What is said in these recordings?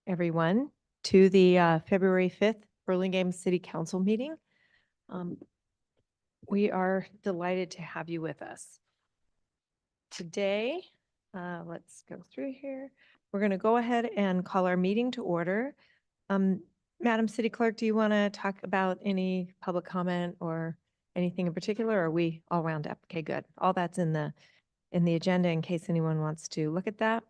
everyone, to the February 5th Burlingame City Council meeting. We are delighted to have you with us. Today, let's go through here. We're going to go ahead and call our meeting to order. Madam City Clerk, do you want to talk about any public comment or anything in particular? Or are we all wound up? Okay, good. All that's in the agenda in case anyone wants to look at that.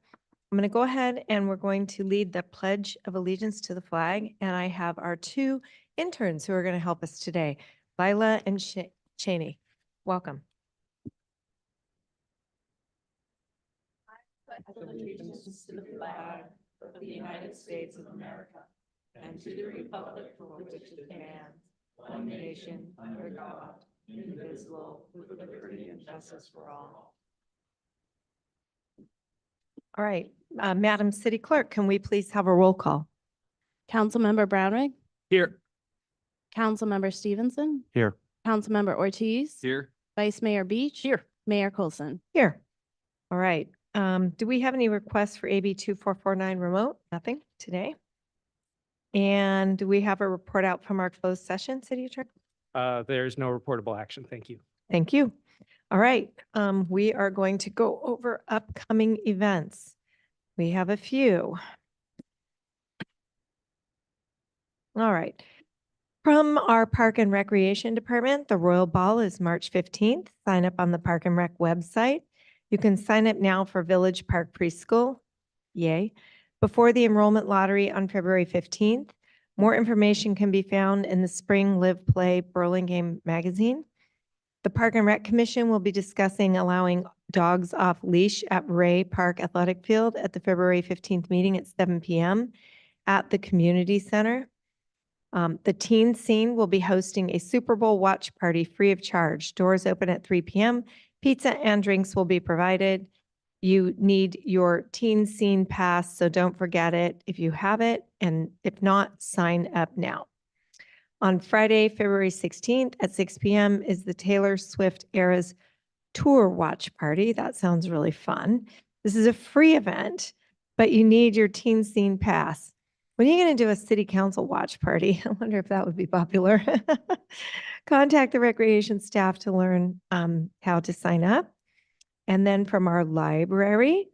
I'm going to go ahead and we're going to lead the Pledge of Allegiance to the flag. And I have our two interns who are going to help us today, Lila and Cheney. Welcome. I pledge allegiance to the flag of the United States of America and to the republic for which it stands, one nation, under God, indivisible, with liberty and justice for all. All right, Madam City Clerk, can we please have a roll call? Councilmember Brownrigg. Here. Councilmember Stevenson. Here. Councilmember Ortiz. Here. Vice Mayor Beach. Here. Mayor Coulson. Here. All right. Do we have any requests for AB 2449 remote? Nothing today. And do we have a report out from our closed session, City Attorney? There's no reportable action. Thank you. Thank you. All right. We are going to go over upcoming events. We have a few. All right. From our Park and Recreation Department, the Royal Ball is March 15th. Sign up on the Park and Rec website. You can sign up now for Village Park Preschool. Yay. Before the enrollment lottery on February 15th. More information can be found in the Spring Live Play Burlingame magazine. The Park and Rec Commission will be discussing allowing dogs off leash at Ray Park Athletic Field at the February 15th meeting at 7 p.m. at the Community Center. The Teen Scene will be hosting a Super Bowl watch party free of charge. Doors open at 3 p.m. Pizza and drinks will be provided. You need your Teen Scene pass, so don't forget it if you have it, and if not, sign up now. On Friday, February 16th at 6 p.m. is the Taylor Swift Eras Tour Watch Party. That sounds really fun. This is a free event, but you need your Teen Scene pass. When are you going to do a city council watch party? I wonder if that would be popular. Contact the recreation staff to learn how to sign up. And then from our library,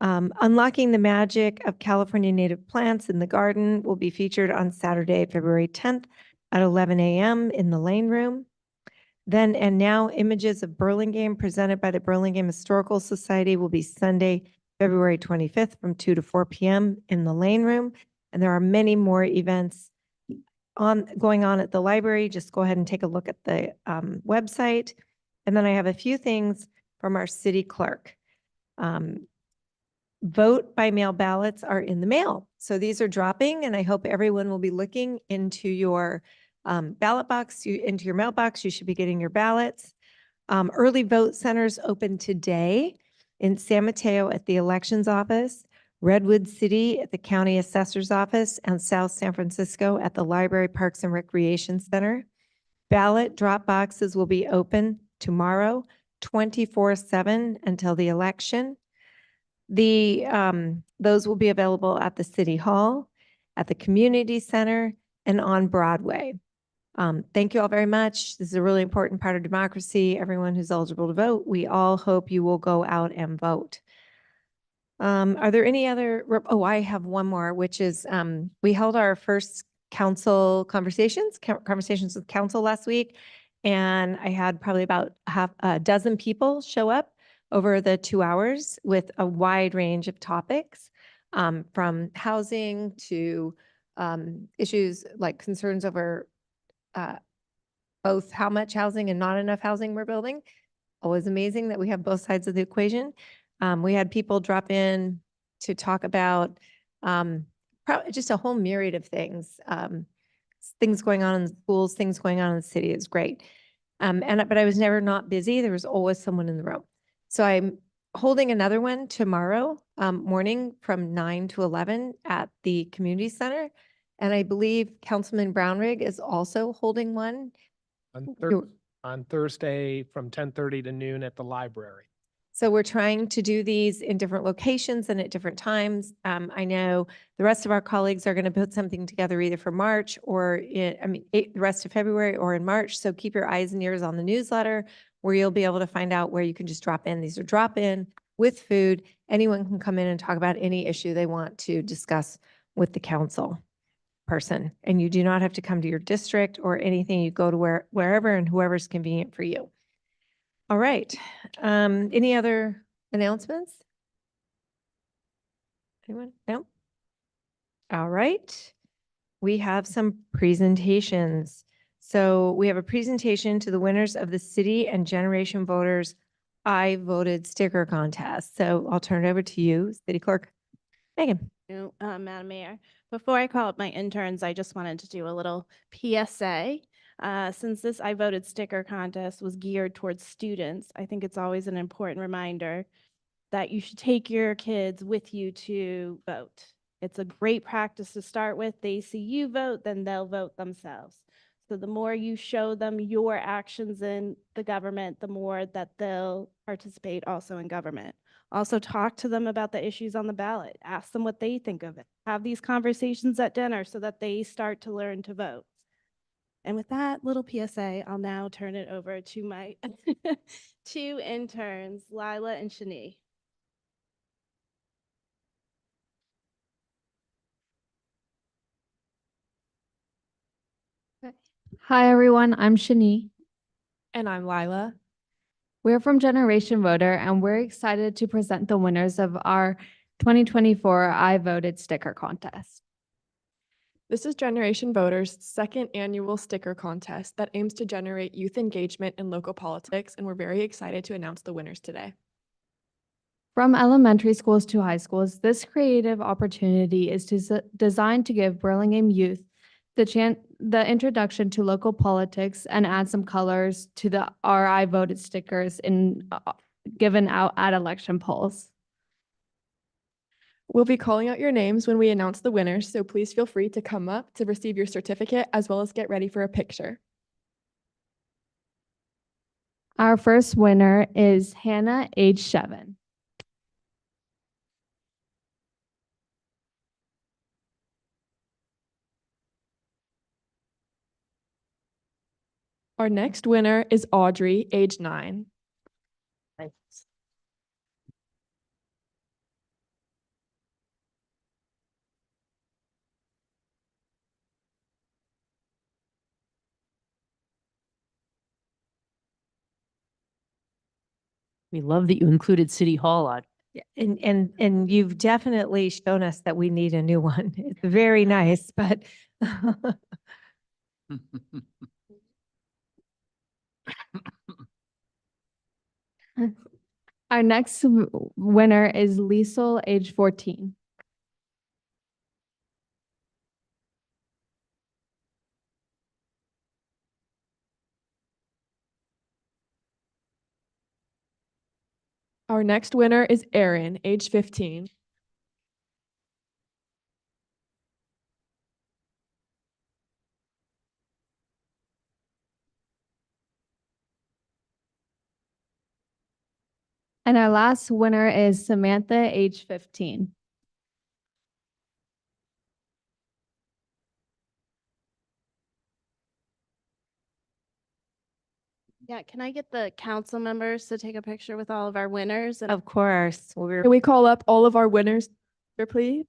Unlocking the Magic of California Native Plants in the Garden will be featured on Saturday, February 10th at 11 a.m. in the Lane Room. Then and Now, Images of Burlingame presented by the Burlingame Historical Society will be Sunday, February 25th from 2 to 4 p.m. in the Lane Room. And there are many more events going on at the library. Just go ahead and take a look at the website. And then I have a few things from our city clerk. Vote by mail ballots are in the mail. So these are dropping, and I hope everyone will be looking into your ballot box, into your mailbox. You should be getting your ballots. Early vote centers open today in San Mateo at the elections office, Redwood City at the county assessor's office, and South San Francisco at the Library Parks and Recreation Center. Ballot drop boxes will be open tomorrow, 24/7 until the election. Those will be available at the City Hall, at the Community Center, and on Broadway. Thank you all very much. This is a really important part of democracy. Everyone who's eligible to vote, we all hope you will go out and vote. Are there any other? Oh, I have one more, which is we held our first council conversations with council last week, and I had probably about half a dozen people show up over the 2 hours with a wide range of topics, from housing to issues like concerns over both how much housing and not enough housing we're building. Always amazing that we have both sides of the equation. We had people drop in to talk about just a whole myriad of things, things going on in the schools, things going on in the city. Is great. But I was never not busy. There was always someone in the room. So I'm holding another one tomorrow morning from 9 to 11 at the community center. And I believe Councilman Brownrigg is also holding one On Thursday from 10:30 to noon at the library. So we're trying to do these in different locations and at different times. I know the rest of our colleagues are going to put something together either for March or the rest of February or in March. So keep your eyes and ears on the newsletter where you'll be able to find out where you can just drop in. These are drop in with food. Anyone can come in and talk about any issue they want to discuss with the council person. And you do not have to come to your district or anything. You go to wherever and whoever's convenient for you. All right. Any other announcements? Anyone? No? All right. We have some presentations. So we have a presentation to the winners of the City and Generation Voters I Voted Sticker Contest. So I'll turn it over to you, City Clerk Megan. Madam Mayor, before I call up my interns, I just wanted to do a little PSA. Since this I Voted sticker contest was geared towards students, I think it's always an important reminder that you should take your kids with you to vote. It's a great practice to start with. They see you vote, then they'll vote themselves. So the more you show them your actions in the government, the more that they'll participate also in government. Also talk to them about the issues on the ballot. Ask them what they think of it. Have these conversations at dinner so that they start to learn to vote. And with that little PSA, I'll now turn it over to my two interns, Lila and Shani. Hi, everyone. I'm Shani. And I'm Lila. We're from Generation Voter, and we're excited to present the winners of our 2024 I Voted sticker contest. This is Generation Voters' second annual sticker contest that aims to generate youth engagement in local politics, and we're very excited to announce the winners today. From elementary schools to high schools, this creative opportunity is designed to give Burlingame youth the introduction to local politics and add some colors to the I Voted stickers given out at election polls. We'll be calling out your names when we announce the winners, so please feel free to come up to receive your certificate as well as get ready for a picture. Our first winner is Hannah, age 7. Our next winner is Audrey, age 9. We love that you included City Hall on. Yeah, and you've definitely shown us that we need a new one. It's very nice, but Our next winner is Liesel, age 14. Our next winner is Erin, age 15. And our last winner is Samantha, age 15. Yeah, can I get the council members to take a picture with all of our winners? And of course, Can we call up all of our winners, please?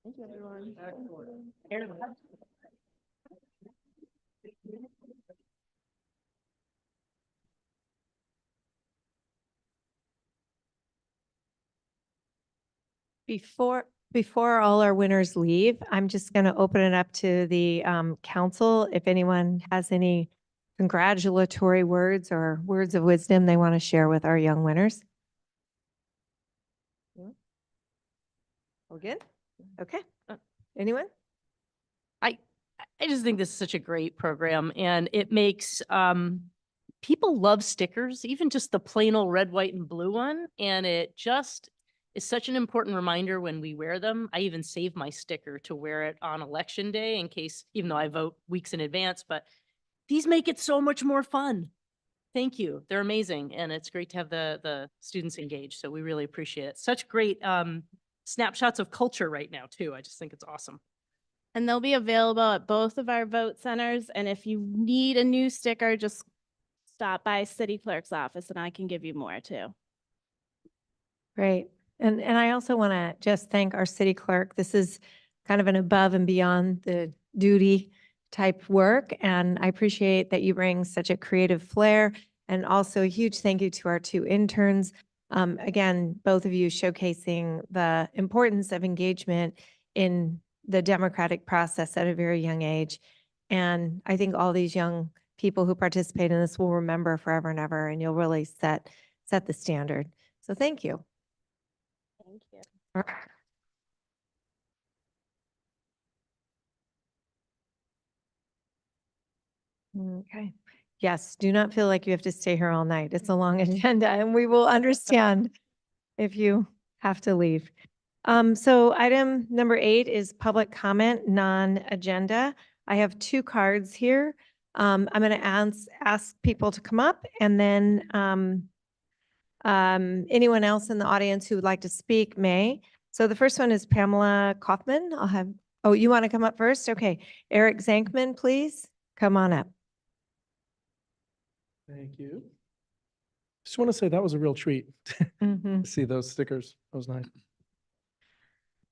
Thank you, everyone. before Before all our winners leave, I'm just going to open it up to the council. If anyone has any congratulatory words or words of wisdom they want to share with our young winners. All good? Okay. Anyone? I just think this is such a great program, and it makes people love stickers, even just the plain old red, white, and blue one. And it just is such an important reminder when we wear them. I even save my sticker to wear it on election day in case, even though I vote weeks in advance, but these make it so much more fun. Thank you. They're amazing. And it's great to have the students engaged. So we really appreciate it. Such great snapshots of culture right now too. I just think it's awesome. And they'll be available at both of our vote centers. And if you need a new sticker, just stop by city clerk's office and I can give you more too. Great. And I also want to just thank our city clerk. This is kind of an above and beyond the duty type work. And I appreciate that you bring such a creative flair. And also a huge thank you to our two interns. Again, both of you showcasing the importance of engagement in the democratic process at a very young age. And I think all these young people who participate in this will remember forever and ever, and you'll really set the standard. So thank you. Thank you. All right. Okay. Yes, do not feel like you have to stay here all night. It's a long agenda, and we will understand if you have to leave. So item number 8 is public comment, non-agenda. I have 2 cards here. I'm going to ask people to come up, and then anyone else in the audience who would like to speak may. So the first one is Pamela Kaufman. Oh, you want to come up first? Okay. Eric Zankman, please come on up. Thank you. Just want to say that was a real treat Mhm. to see those stickers. That was nice.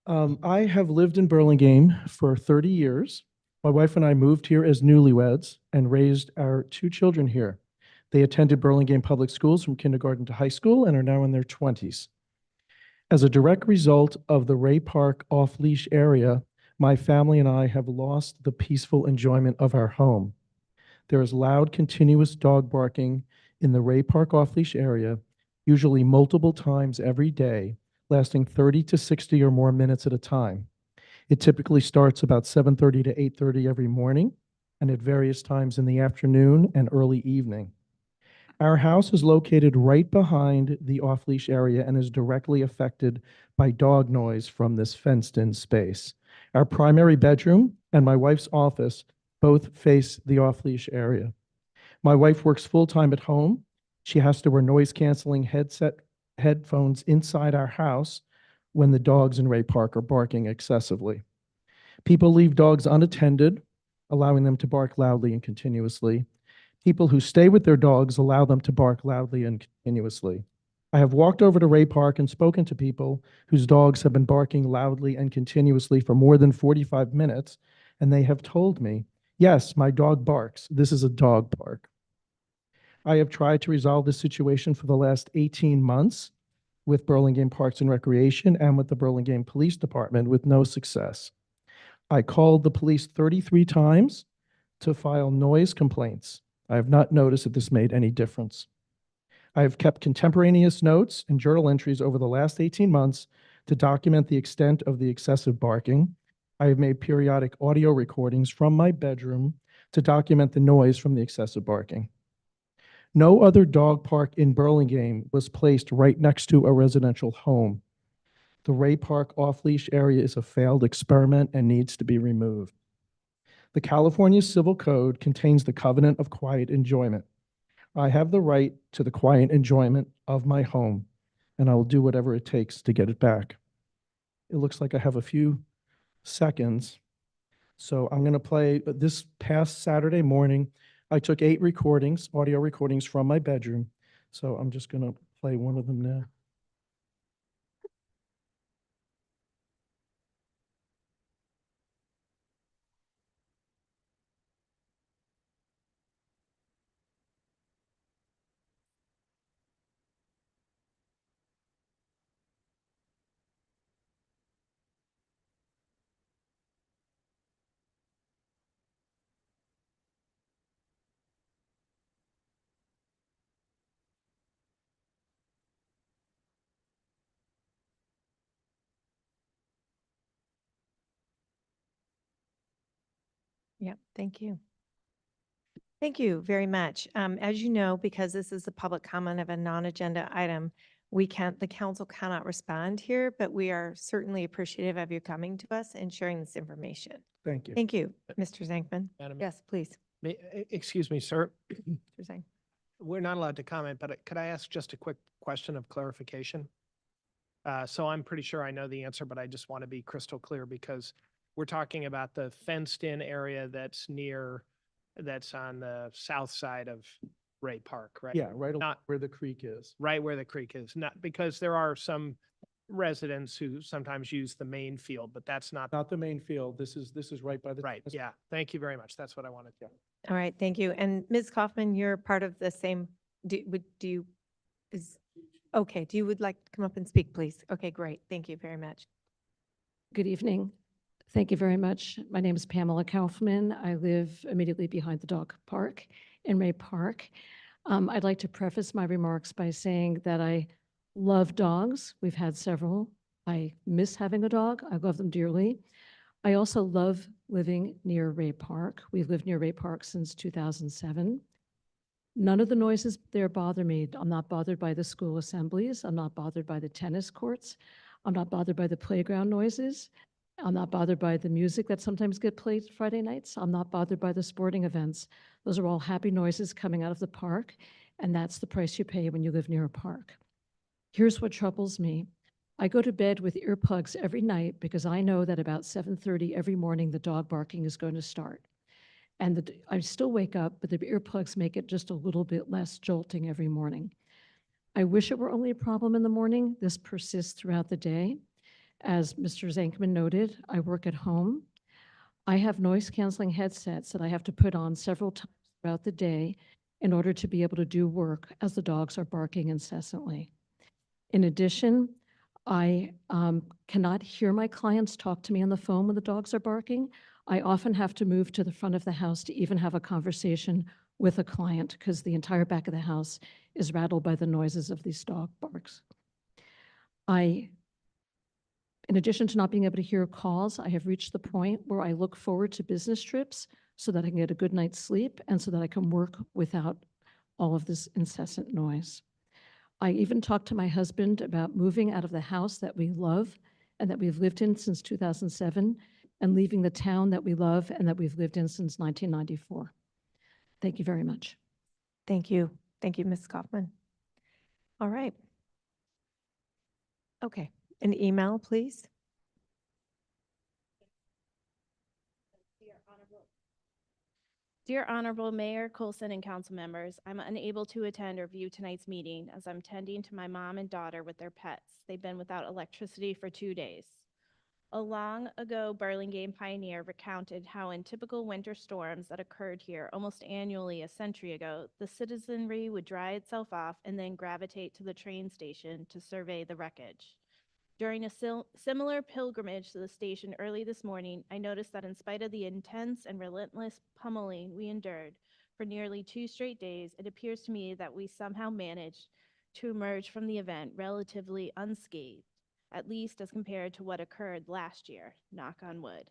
I have lived in Burlingame for 30 years. My wife and I moved here as newlyweds and raised our 2 children here. They attended Burlingame Public Schools from kindergarten to high school and are now in their 20s. As a direct result of the Ray Park off-leash area, my family and I have lost the peaceful enjoyment of our home. There is loud, continuous dog barking in the Ray Park off-leash area, usually multiple times every day, lasting 30 to 60 or more minutes at a time. It typically starts about 7:30 to 8:30 every morning and at various times in the afternoon and early evening. Our house is located right behind the off-leash area and is directly affected by dog noise from this fenced-in space. Our primary bedroom and my wife's office both face the off-leash area. My wife works full-time at home. She has to wear noise-canceling headphones inside our house when the dogs in Ray Park are barking excessively. People leave dogs unattended, allowing them to bark loudly and continuously. People who stay with their dogs allow them to bark loudly and continuously. I have walked over to Ray Park and spoken to people whose dogs have been barking loudly and continuously for more than 45 minutes, and they have told me, yes, my dog barks. This is a dog park. I have tried to resolve this situation for the last 18 months with Burlingame Parks and Recreation and with the Burlingame Police Department with no success. I called the police 33 times to file noise complaints. I have not noticed that this made any difference. I have kept contemporaneous notes and journal entries over the last 18 months to document the extent of the excessive barking. I have made periodic audio recordings from my bedroom to document the noise from the excessive barking. No other dog park in Burlingame was placed right next to a residential home. The Ray Park off-leash area is a failed experiment and needs to be removed. The California Civil Code contains the covenant of quiet enjoyment. I have the right to the quiet enjoyment of my home, and I will do whatever it takes to get it back. It looks like I have a few seconds, so I'm going to play. This past Saturday morning, I took 8 recordings, audio recordings from my bedroom, so I'm just going to play one of them now. Yeah, thank you. Thank you very much. As you know, because this is a public comment of a non-agenda item, the council cannot respond here, but we are certainly appreciative of you coming to us and sharing this information. Thank you. Thank you, Mr. Zankman. Madam- Yes, please. Excuse me, sir. Mr. Zank. We're not allowed to comment, but could I ask just a quick question of clarification? So I'm pretty sure I know the answer, but I just want to be crystal clear because we're talking about the fenced-in area that's on the south side of Ray Park, right? Yeah, right Not- where the creek is. Right where the creek is, not because there are some residents who sometimes use the main field, but that's not, Not the main field. This is right by the. right, yeah. Thank you very much. That's what I wanted to. All right, thank you. And Ms. Kaufman, you're part of the same, okay, do you would like to come up and speak, please? Okay, great. Thank you very much. Good evening. Thank you very much. My name is Pamela Kaufman. I live immediately behind the dog park in Ray Park. I'd like to preface my remarks by saying that I love dogs. We've had several. I miss having a dog. I love them dearly. I also love living near Ray Park. We've lived near Ray Park since 2007. None of the noises there bother me. I'm not bothered by the school assemblies. I'm not bothered by the tennis courts. I'm not bothered by the playground noises. I'm not bothered by the music that sometimes get played Friday nights. I'm not bothered by the sporting events. Those are all happy noises coming out of the park, and that's the price you pay when you live near a park. Here's what troubles me. I go to bed with earplugs every night because I know that about 7:30 every morning the dog barking is going to start. And I still wake up, but the earplugs make it just a little bit less jolting every morning. I wish it were only a problem in the morning. This persists throughout the day. As Mr. Zankman noted, I work at home. I have noise canceling headsets that I have to put on several times throughout the day in order to be able to do work as the dogs are barking incessantly. In addition, I cannot hear my clients talk to me on the phone when the dogs are barking. I often have to move to the front of the house to even have a conversation with a client because the entire back of the house is rattled by the noises of these dog barks. In addition to not being able to hear calls, I have reached the point where I look forward to business trips so that I can get a good night's sleep and so that I can work without all of this incessant noise. I even talked to my husband about moving out of the house that we love and that we've lived in since 2007 and leaving the town that we love and that we've lived in since 1994. Thank you very much. Thank you. Thank you, Ms. Kaufman. All right. Okay, an email, please. Dear Honorable Mayor Coulson and council members, I'm unable to attend or view tonight's meeting as I'm tending to my mom and daughter with their pets. They've been without electricity for 2 days. A long ago Burlingame pioneer recounted how in typical winter storms that occurred here almost annually a century ago, the citizenry would dry itself off and then gravitate to the train station to survey the wreckage. During a similar pilgrimage to the station early this morning, I noticed that in spite of the intense and relentless pummeling we endured for nearly 2 straight days, it appears to me that we somehow managed to emerge from the event relatively unscathed, at least as compared to what occurred last year, knock on wood.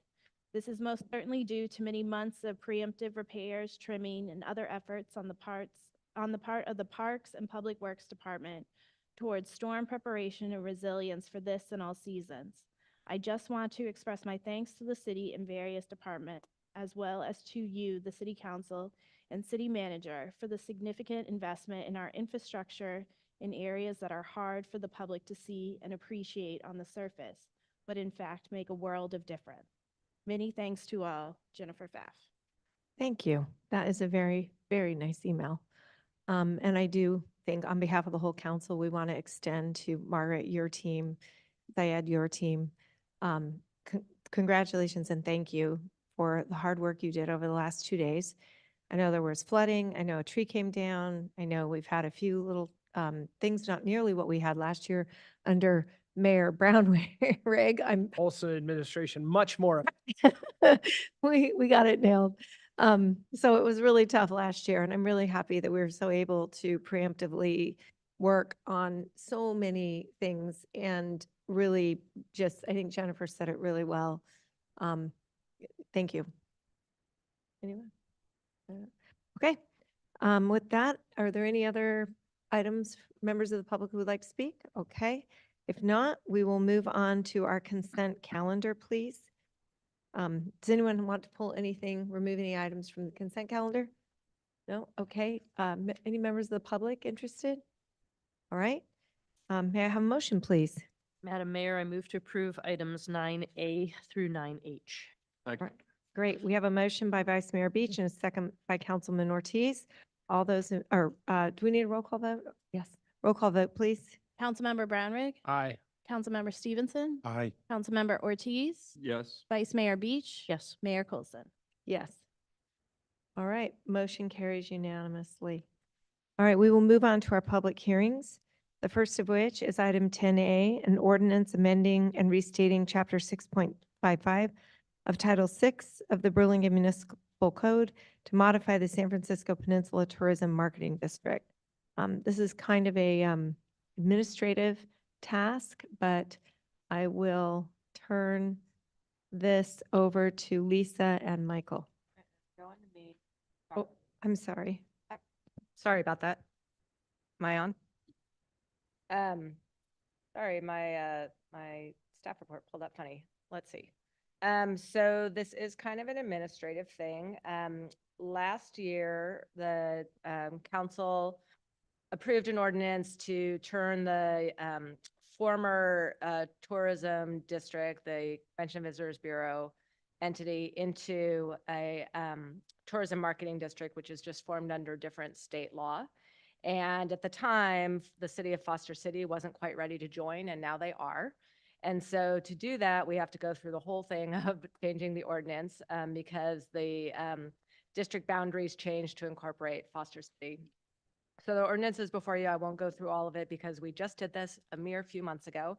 This is most certainly due to many months of preemptive repairs, trimming, and other efforts on the part of the Parks and Public Works Department towards storm preparation and resilience for this and all seasons. I just want to express my thanks to the city and various departments, as well as to you, the city council and city manager, for the significant investment in our infrastructure in areas that are hard for the public to see and appreciate on the surface, but in fact make a world of difference. Many thanks to all. Jennifer Pfaff. Thank you. That is a very, very nice email. And I do think on behalf of the whole council, we want to extend to Margaret, your team, Syed, your team. Congratulations and thank you for the hard work you did over the last 2 days. I know there was flooding. I know a tree came down. I know we've had a few little things, not nearly what we had last year under Mayor Brownrigg. Olson administration, much more. We got it nailed. So it was really tough last year, and I'm really happy that we were so able to preemptively work on so many things and really just, I think Jennifer said it really well. Thank you. Anyone? Okay. With that, are there any other items, members of the public who would like to speak? Okay. If not, we will move on to our consent calendar, please. Does anyone want to pull anything, remove any items from the consent calendar? No? Okay. Any members of the public interested? All right. May I have a motion, please? Madam Mayor, I move to approve items 9A through 9H. Great. We have a motion by Vice Mayor Beach and a second by Councilman Ortiz. All those, do we need a roll call vote? Yes. Roll call vote, please. Councilmember Brownrigg, Aye. Councilmember Stevenson, Aye. Councilmember Ortiz, Yes. Vice Mayor Beach. Yes. Mayor Coulson. Yes. All right, motion carries unanimously. All right, we will move on to our public hearings. The first of which is item 10A, an ordinance amending and restating Chapter 6.55 of Title 6 of the Burlingame Municipal Code to modify the San Francisco Peninsula Tourism Marketing District. This is kind of a administrative task, but I will turn this over to Lisa and Michael. Oh, I'm sorry. Sorry about that. Am I on? Sorry, my staff report pulled up funny. Let's see. So this is kind of an administrative thing. Last year, the council approved an ordinance to turn the former tourism district, the Convention Visitors Bureau entity, into a tourism marketing district, which is just formed under different state law. And at the time, the city of Foster City wasn't quite ready to join, and now they are. And so to do that, we have to go through the whole thing of changing the ordinance because the district boundaries changed to incorporate Foster City. So the ordinance is before you. I won't go through all of it because we just did this a mere few months ago.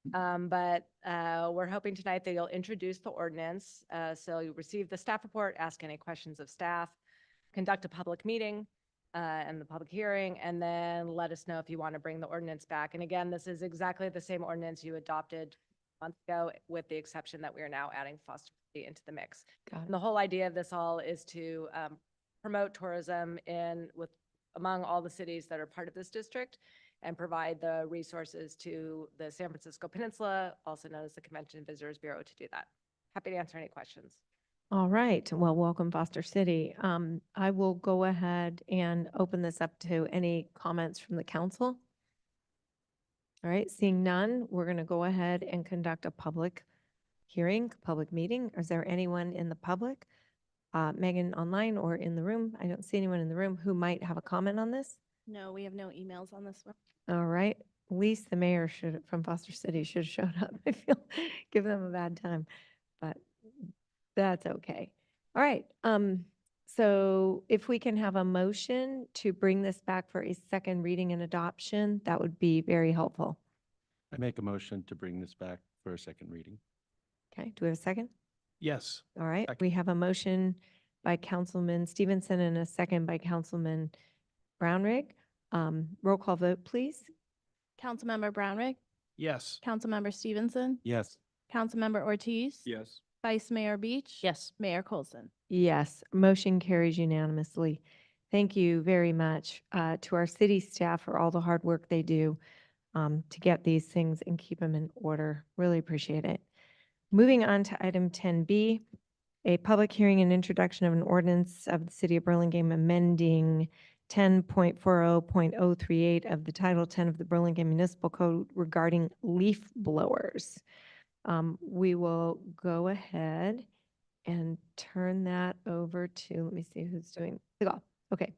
But we're hoping tonight that you'll introduce the ordinance. So you receive the staff report, ask any questions of staff, conduct a public meeting and the public hearing, and then let us know if you want to bring the ordinance back. And again, this is exactly the same ordinance you adopted a month ago, with the exception that we are now adding Foster City into the mix. Got And it. the whole idea of this all is to promote tourism among all the cities that are part of this district and provide the resources to the San Francisco Peninsula, also known as the Convention and Visitors Bureau, to do that. Happy to answer any questions. All right, well, welcome Foster City. I will go ahead and open this up to any comments from the council. All right, seeing none, we're going to go ahead and conduct a public hearing, public meeting. Is there anyone in the public, Megan, online or in the room? I don't see anyone in the room who might have a comment on this. No, we have no emails on this one. All right, Lisa, the mayor from Foster City should have showed up. I feel, give them a bad time, but that's okay. All right, so if we can have a motion to bring this back for a second reading and adoption, that would be very helpful. I make a motion to bring this back for a second reading. Okay, do we have a second? Yes. All right, Second. we have a motion by Councilman Stevenson and a second by Councilman Brownrigg. Roll call vote, please. Councilmember Brownrigg, Yes. Councilmember Stevenson, Yes. Councilmember Ortiz. Yes. Vice Mayor Beach. Yes. Mayor Coulson. Yes, motion carries unanimously. Thank you very much to our city staff for all the hard work they do to get these things and keep them in order. Really appreciate it. Moving on to item 10B, a public hearing and introduction of an ordinance of the City of Burlingame amending 10.40.038 of the Title 10 of the Burlingame Municipal Code regarding leaf blowers. We will go ahead and turn that over to, let me see who's doing, okay.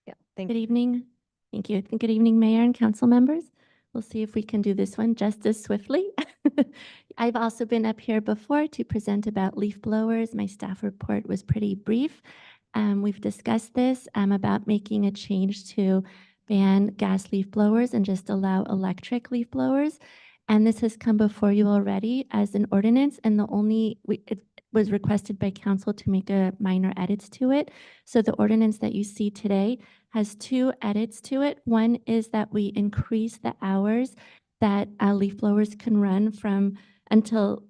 Yeah, thank Good you. evening. Thank you. Good evening, Mayor and council members. We'll see if we can do this one just as swiftly. I've also been up here before to present about leaf blowers. My staff report was pretty brief. We've discussed this about making a change to ban gas leaf blowers and just allow electric leaf blowers. And this has come before you already as an ordinance, and it was requested by council to make a minor edits to it. So the ordinance that you see today has two edits to it. One is that we increase the hours that leaf blowers can run from until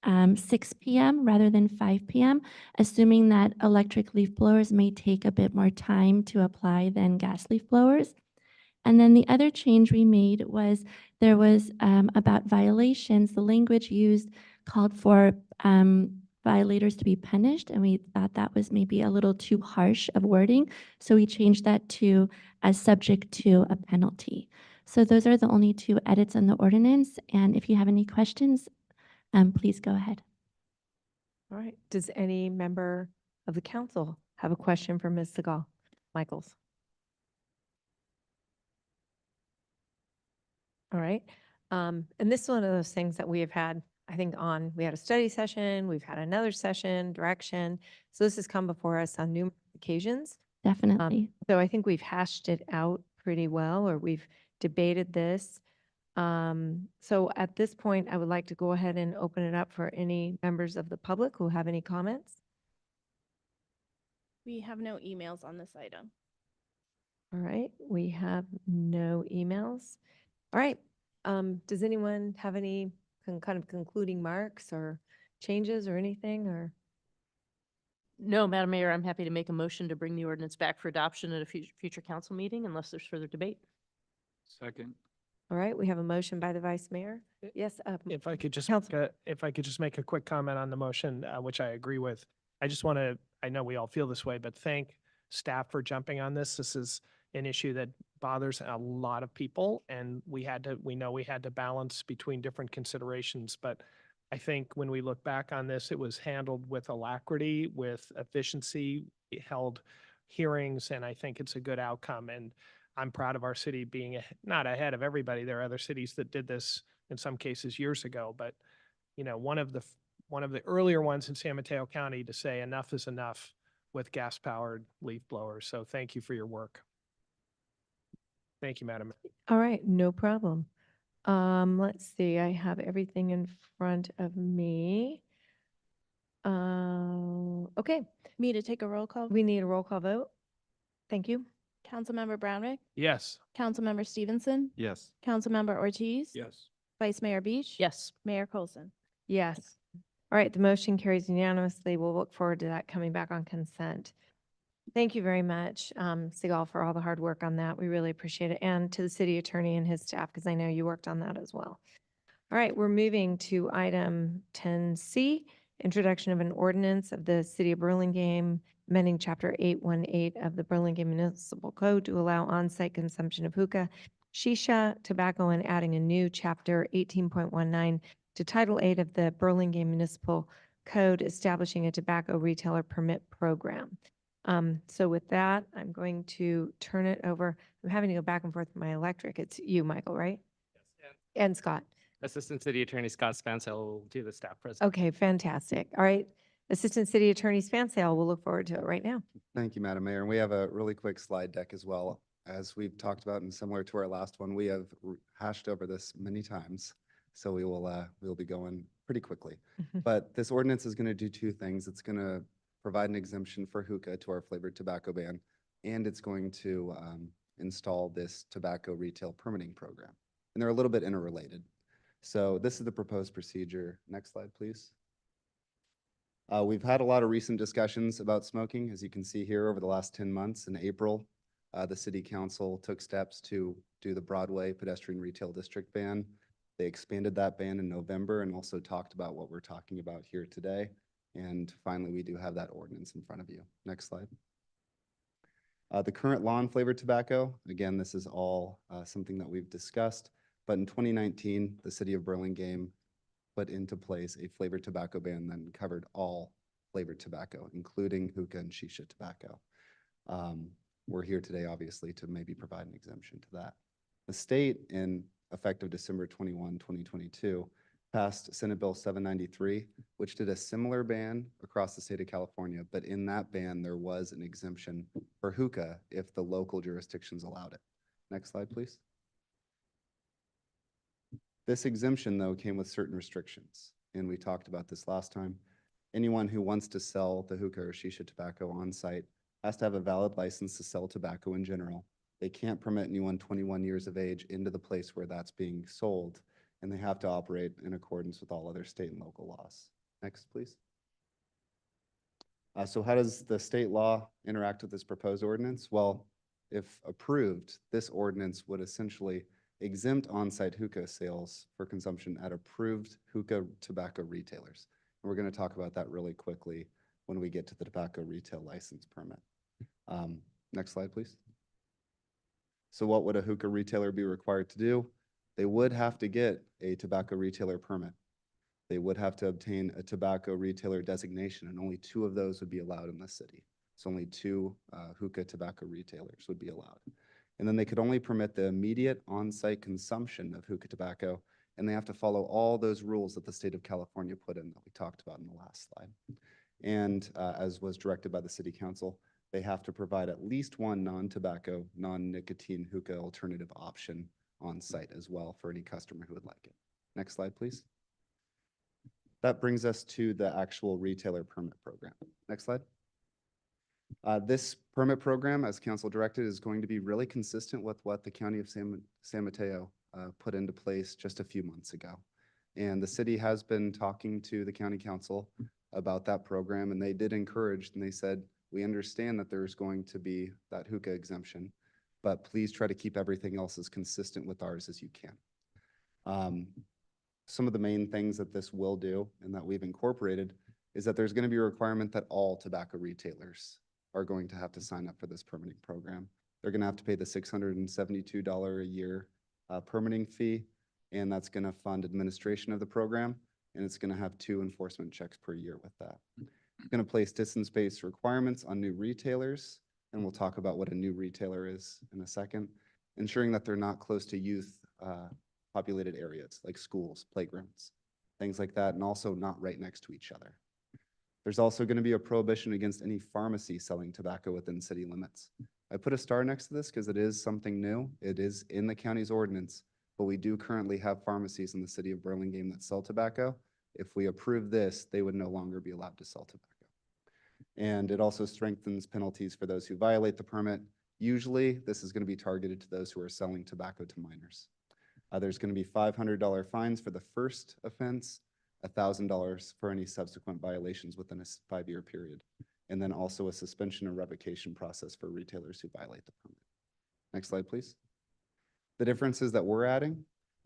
6 p.m. rather than 5 p.m., assuming that electric leaf blowers may take a bit more time to apply than gas leaf blowers. And then the other change we made was there was about violations. The language used called for violators to be punished, and we thought that was maybe a little too harsh of wording. So we changed that to as subject to a penalty. So those are the only two edits in the ordinance. And if you have any questions, please go ahead. All right. Does any member of the council have a question for Ms. Segal? Michaels? All right. And this is one of those things that we have had, I think, we had a study session, we've had another session, direction. So this has come before us on numerous occasions. Definitely. So I think we've hashed it out pretty well, or we've debated this. So at this point, I would like to go ahead and open it up for any members of the public who have any comments. We have no emails on this item. All right, we have no emails. All right, does anyone have any kind of concluding marks or changes or anything, or? No, Madam Mayor, I'm happy to make a motion to bring the ordinance back for adoption at a future council meeting unless there's further debate. Second. All right, we have a motion by the vice mayor. Yes, If I could just, Council- if I could just make a quick comment on the motion, which I agree with. I just want to, I know we all feel this way, but thank staff for jumping on this. This is an issue that bothers a lot of people, and we know we had to balance between different considerations, but I think when we look back on this, it was handled with alacrity, with efficiency, held hearings, and I think it's a good outcome. And I'm proud of our city being not ahead of everybody. There are other cities that did this in some cases years ago, but one of the earlier ones in San Mateo County to say enough is enough with gas-powered leaf blowers. So thank you for your work. Thank you, Madam. all right, no problem. Let's see, I have everything in front of me. Okay, Me to take a roll call? we need a roll call vote. Thank you. Councilmember Brownrigg, Yes. Councilmember Stevenson, Yes. Councilmember Ortiz. Yes. Vice Mayor Beach. Yes. Mayor Coulson. Yes. All right, the motion carries unanimously. We'll look forward to that coming back on consent. Thank you very much, Segal, for all the hard work on that. We really appreciate it. And to the city attorney and his staff, because I know you worked on that as well. All right, we're moving to item 10C, introduction of an ordinance of the city of Burlingame, amending chapter 818 of the Burlingame Municipal Code to allow on-site consumption of hookah, shisha, tobacco, and adding a new chapter 18.19 to Title 8 of the Burlingame Municipal Code, establishing a tobacco retailer permit program. So with that, I'm going to turn it over. I'm having to go back and forth with my electric. It's you, Michael, right? Yes. And Scott. Assistant City Attorney Scott Spansel will do the staff presentation. Okay, fantastic. All right. Assistant City Attorney Spansale, we'll look forward to it right now. Thank you, Madam Mayor. And we have a really quick slide deck as well. As we've talked about and similar to our last one, we have hashed over this many times. So we'll be going pretty quickly. But this ordinance is going to do two things. It's going to provide an exemption for hookah to our flavored tobacco ban, and it's going to install this tobacco retail permitting program. And they're a little bit interrelated. So this is the proposed procedure. Next slide, please. We've had a lot of recent discussions about smoking, as you can see here over the last 10 months. In April, the City Council took steps to do the Broadway pedestrian retail district ban. They expanded that ban in November and also talked about what we're talking about here today. And finally, we do have that ordinance in front of you. Next slide. The current law on flavored tobacco, again, this is all something that we've discussed, but in 2019, the City of Burlingame put into place a flavored tobacco ban that covered all flavored tobacco, including hookah and shisha tobacco. We're here today, obviously, to maybe provide an exemption to that. The state, in effective December 21, 2022, passed Senate Bill 793, which did a similar ban across the state of California, but in that ban, there was an exemption for hookah if the local jurisdictions allowed it. Next slide, please. This exemption, though, came with certain restrictions, and we talked about this last time. Anyone who wants to sell the hookah or shisha tobacco on site has to have a valid license to sell tobacco in general. They can't permit anyone 21 years of age into the place where that's being sold, and they have to operate in accordance with all other state and local laws. Next, please. So how does the state law interact with this proposed ordinance? Well, if approved, this ordinance would essentially exempt on-site hookah sales for consumption at approved hookah tobacco retailers. And we're going to talk about that really quickly when we get to the tobacco retail license permit. Next slide, please. So what would a hookah retailer be required to do? They would have to get a tobacco retailer permit. They would have to obtain a tobacco retailer designation, and only 2 of those would be allowed in the city. So only 2 hookah tobacco retailers would be allowed. And then they could only permit the immediate on-site consumption of hookah tobacco, and they have to follow all those rules that the state of California put in that we talked about in the last slide. And as was directed by the city council, they have to provide at least 1 non-tobacco, non-nicotine hookah alternative option on site as well for any customer who would like it. Next slide, please. That brings us to the actual retailer permit program. Next slide. This permit program, as council directed, is going to be really consistent with what the County of San Mateo put into place just a few months ago. And the city has been talking to the county council about that program, and they did encourage, and they said, we understand that there's going to be that hookah exemption, but please try to keep everything else as consistent with ours as you can. Some of the main things that this will do and that we've incorporated is that there's going to be a requirement that all tobacco retailers are going to have to sign up for this permitting program. They're going to have to pay the $672 a year permitting fee, and that's going to fund administration of the program, and it's going to have 2 enforcement checks per year with that. It's going to place distance-based requirements on new retailers, and we'll talk about what a new retailer is in a second, ensuring that they're not close to youth populated areas like schools, playgrounds, things like that, and also not right next to each other. There's also going to be a prohibition against any pharmacy selling tobacco within city limits. I put a star next to this because it is something new. It is in the county's ordinance, but we do currently have pharmacies in the city of Burlingame that sell tobacco. If we approve this, they would no longer be allowed to sell tobacco. And it also strengthens penalties for those who violate the permit. Usually, this is going to be targeted to those who are selling tobacco to minors. There's going to be $500 fines for the first offense, $1,000 for any subsequent violations within a 5-year period, and then also a suspension or revocation process for retailers who violate the permit. Next slide, please. The differences that we're adding,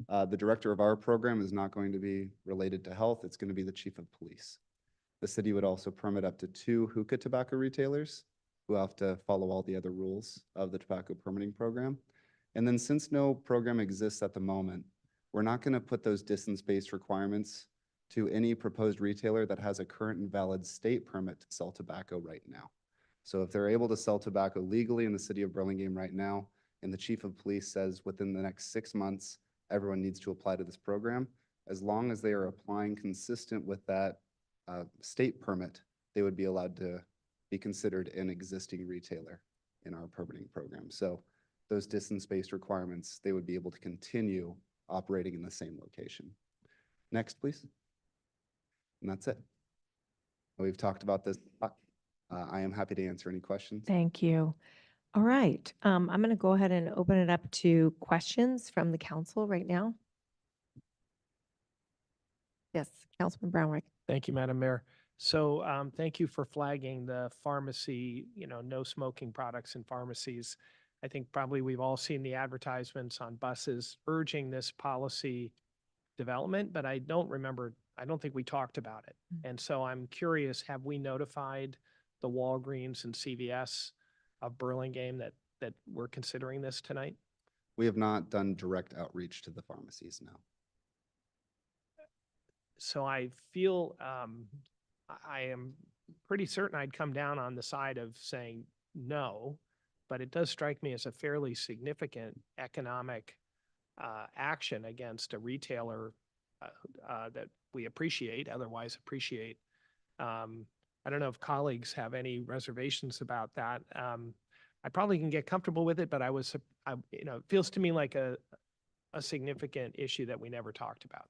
the director of our program is not going to be related to health. It's going to be the chief of police. The city would also permit up to 2 hookah tobacco retailers who have to follow all the other rules of the tobacco permitting program. And then since no program exists at the moment, we're not going to put those distance-based requirements to any proposed retailer that has a current and valid state permit to sell tobacco right now. So if they're able to sell tobacco legally in the city of Burlingame right now, and the chief of police says within the next 6 months, everyone needs to apply to this program, as long as they are applying consistent with that state permit, they would be allowed to be considered an existing retailer in our permitting program. So those distance-based requirements, they would be able to continue operating in the same location. Next, please. And that's it. We've talked about this. I am happy to answer any questions. Thank you. All right. I'm going to go ahead and open it up to questions from the council right now. Yes, Councilman Brownrick. Thank you, Madam Mayor. So thank you for flagging the pharmacy, no smoking products in pharmacies. I think probably we've all seen the advertisements on buses urging this policy development, but I don't think we talked about it. And so I'm curious, have we notified the Walgreens and CVS of Burlingame that we're considering this tonight? We have not done direct outreach to the pharmacies now. So I feel I am pretty certain I'd come down on the side of saying no, but it does strike me as a fairly significant economic action against a retailer that we otherwise appreciate. I don't know if colleagues have any reservations about that. I probably can get comfortable with it, but it feels to me like a significant issue that we never talked about.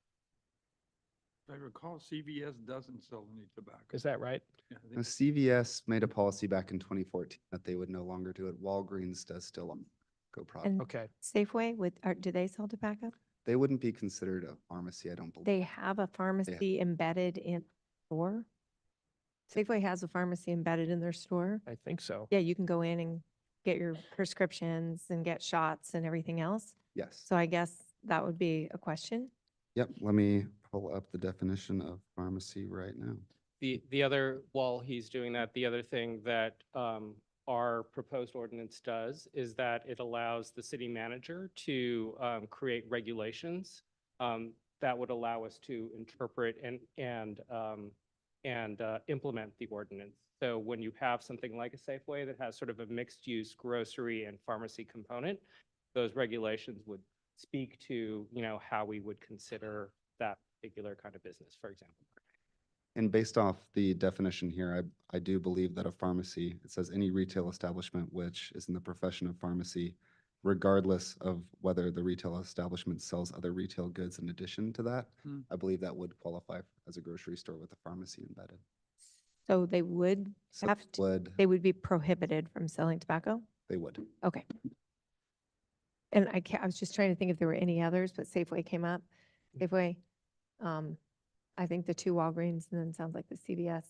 I recall CVS doesn't sell any tobacco. Is that right? Yeah, Now, CVS made a policy back in 2014 that they would no longer do it. Walgreens does still go product. And Okay. Safeway, do they sell tobacco? They wouldn't be considered a pharmacy, I don't believe. They have a pharmacy embedded in store? Safeway has a pharmacy embedded in their store? I think so. Yeah, you can go in and get your prescriptions and get shots and everything else. Yes. So I guess that would be a question. Yep, let me pull up the definition of pharmacy right now. The other, while he's doing that, the other thing that our proposed ordinance does is that it allows the city manager to create regulations that would allow us to interpret and implement the ordinance. So when you have something like a Safeway that has sort of a mixed-use grocery and pharmacy component, those regulations would speak to, how we would consider that particular kind of business, for example. And based off the definition here, I do believe that a pharmacy, it says any retail establishment which is in the profession of pharmacy, regardless of whether the retail establishment sells other retail goods in addition to that, I believe that would qualify as a grocery store with a pharmacy embedded. So they would So have to, they would be prohibited from selling tobacco? they would. Okay. And I was just trying to think if there were any others, but Safeway came up. Safeway, I think the 2 Walgreens, and then sounds like the CVS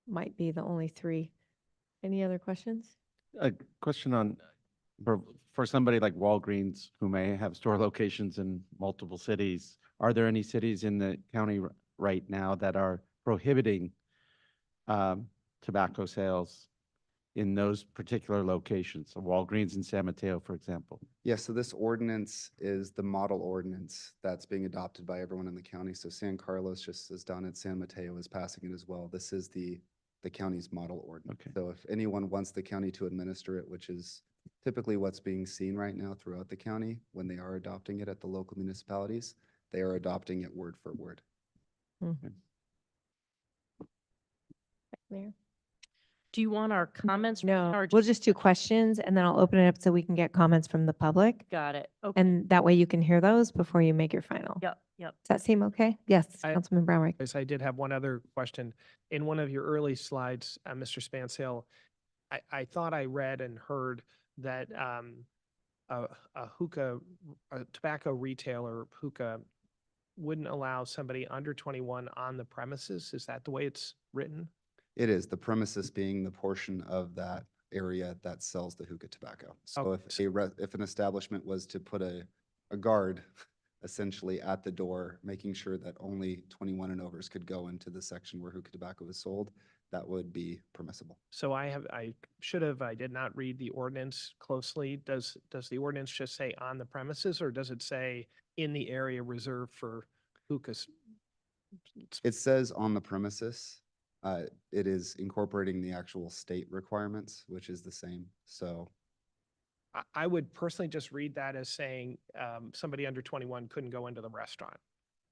might be the only 3. Any other questions? A question on, for somebody like Walgreens who may have store locations in multiple cities, are there any cities in the county right now that are prohibiting tobacco sales in those particular locations? So Walgreens in San Mateo, for example. Yeah, so this ordinance is the model ordinance that's being adopted by everyone in the county. So San Carlos just as done it, San Mateo is passing it as well. This is the county's model ordinance. Okay. So if anyone wants the county to administer it, which is typically what's being seen right now throughout the county, when they are adopting it at the local municipalities, they are adopting it word for word. Mayor? Do you want our comments? No, or we'll just do questions and then I'll open it up so we can get comments from the public. Got it. Okay. And that way you can hear those before you make your final. Yep. Does that seem okay? Yes, Councilman Brownrick. Yes, I did have one other question. In one of your early slides, Mr. Spansale, I thought I read and heard that a hookah, a tobacco retailer, hookah, wouldn't allow somebody under 21 on the premises. Is that the way it's written? It is, the premises being the portion of that area that sells the hookah tobacco. So if an establishment was to put a guard essentially at the door, making sure that only 21 and overs could go into the section where hookah tobacco is sold, that would be permissible. So I did not read the ordinance closely. Does the ordinance just say on the premises or does it say in the area reserved for hookahs? It says on the premises. It is incorporating the actual state requirements, which is the same. So I would personally just read that as saying somebody under 21 couldn't go into the restaurant.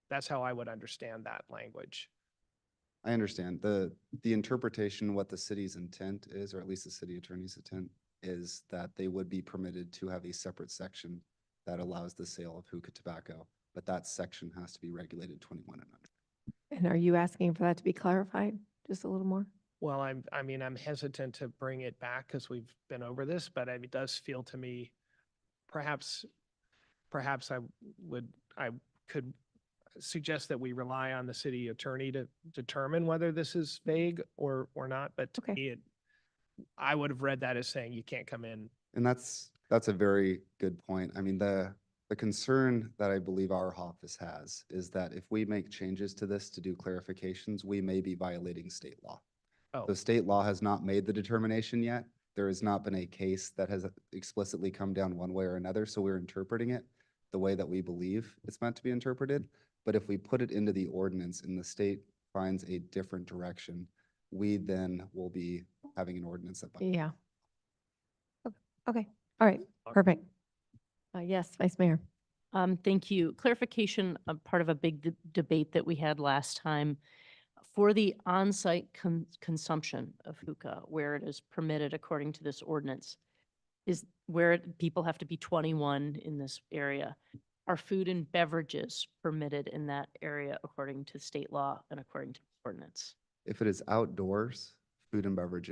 That's how I would understand that language. I understand the interpretation, what the city's intent is, or at least the city attorney's intent is that they would be permitted to have a separate section that allows the sale of hookah tobacco, but that section has to be regulated 21 and under. And are you asking for that to be clarified just a little more? Well, I'm hesitant to bring it back because we've been over this, but it does feel to me, perhaps I could suggest that we rely on the city attorney to determine whether this is vague or not, but to me, I would have read that as saying you can't come in. And that's a very good point. I mean, the concern that I believe our office has is that if we make changes to this to do clarifications, we may be violating state law. Oh. The state law has not made the determination yet. There has not been a case that has explicitly come down one way or another, so we're interpreting it the way that we believe it's meant to be interpreted. But if we put it into the ordinance and the state finds a different direction, we then will be having an ordinance that. Yeah. Okay. All right. Perfect. Yes, Vice Mayor. Thank you. Clarification, part of a big debate that we had last time. For the on-site consumption of hookah, where it is permitted according to this ordinance, is where people have to be 21 in this area. Are food and beverages permitted in that area according to state law and according to ordinance? If it is outdoors, food and beverage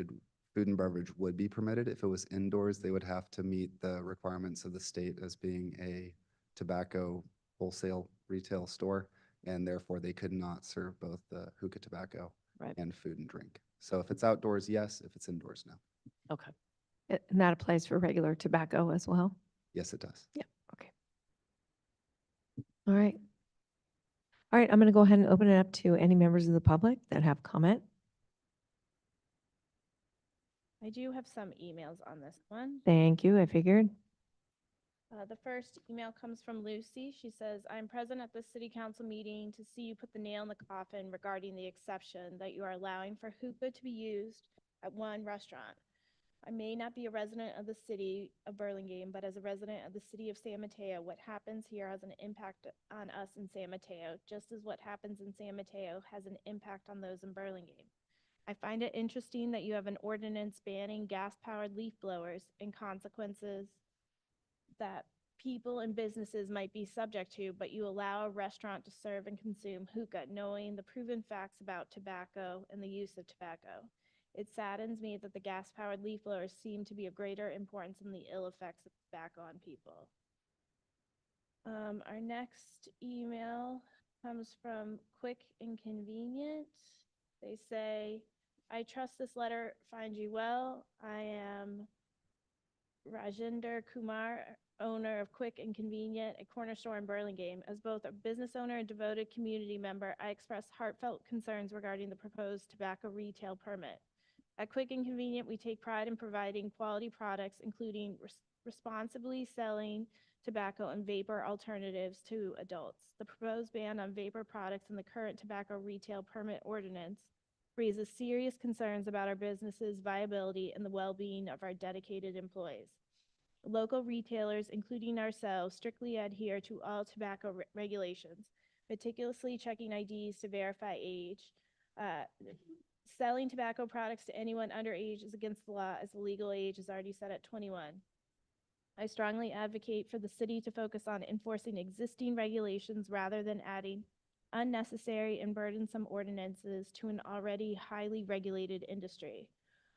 would be permitted. If it was indoors, they would have to meet the requirements of the state as being a tobacco wholesale retail store, and therefore they could not serve both the hookah tobacco Right. and food and drink. So if it's outdoors, yes. If it's indoors, no. Okay. And that applies for regular tobacco as well? Yes, it does. Yeah, okay. All right. All right, I'm going to go ahead and open it up to any members of the public that have comment. I do have some emails on this one. Thank you, I figured. The first email comes from Lucy. She says, I'm present at the city council meeting to see you put the nail in the coffin regarding the exception that you are allowing for hookah to be used at one restaurant. I may not be a resident of the city of Burlingame, but as a resident of the city of San Mateo, what happens here has an impact on us in San Mateo, just as what happens in San Mateo has an impact on those in Burlingame. I find it interesting that you have an ordinance banning gas-powered leaf blowers and consequences that people and businesses might be subject to, but you allow a restaurant to serve and consume hookah, knowing the proven facts about tobacco and the use of tobacco. It saddens me that the gas-powered leaf blowers seem to be of greater importance than the ill effects of tobacco on people. Our next email comes from Quick and Convenient. They say, I trust this letter finds you well. I am Rajinder Kumar, owner of Quick and Convenient, a corner store in Burlingame. As both a business owner and devoted community member, I express heartfelt concerns regarding the proposed tobacco retail permit. At Quick and Convenient, we take pride in providing quality products, including responsibly selling tobacco and vapor alternatives to adults. The proposed ban on vapor products in the current tobacco retail permit ordinance raises serious concerns about our business's viability and the well-being of our dedicated employees. Local retailers, including ourselves, strictly adhere to all tobacco regulations, meticulously checking IDs to verify age. Selling tobacco products to anyone underage is against the law, as the legal age is already set at 21. I strongly advocate for the city to focus on enforcing existing regulations rather than adding unnecessary and burdensome ordinances to an already highly regulated industry.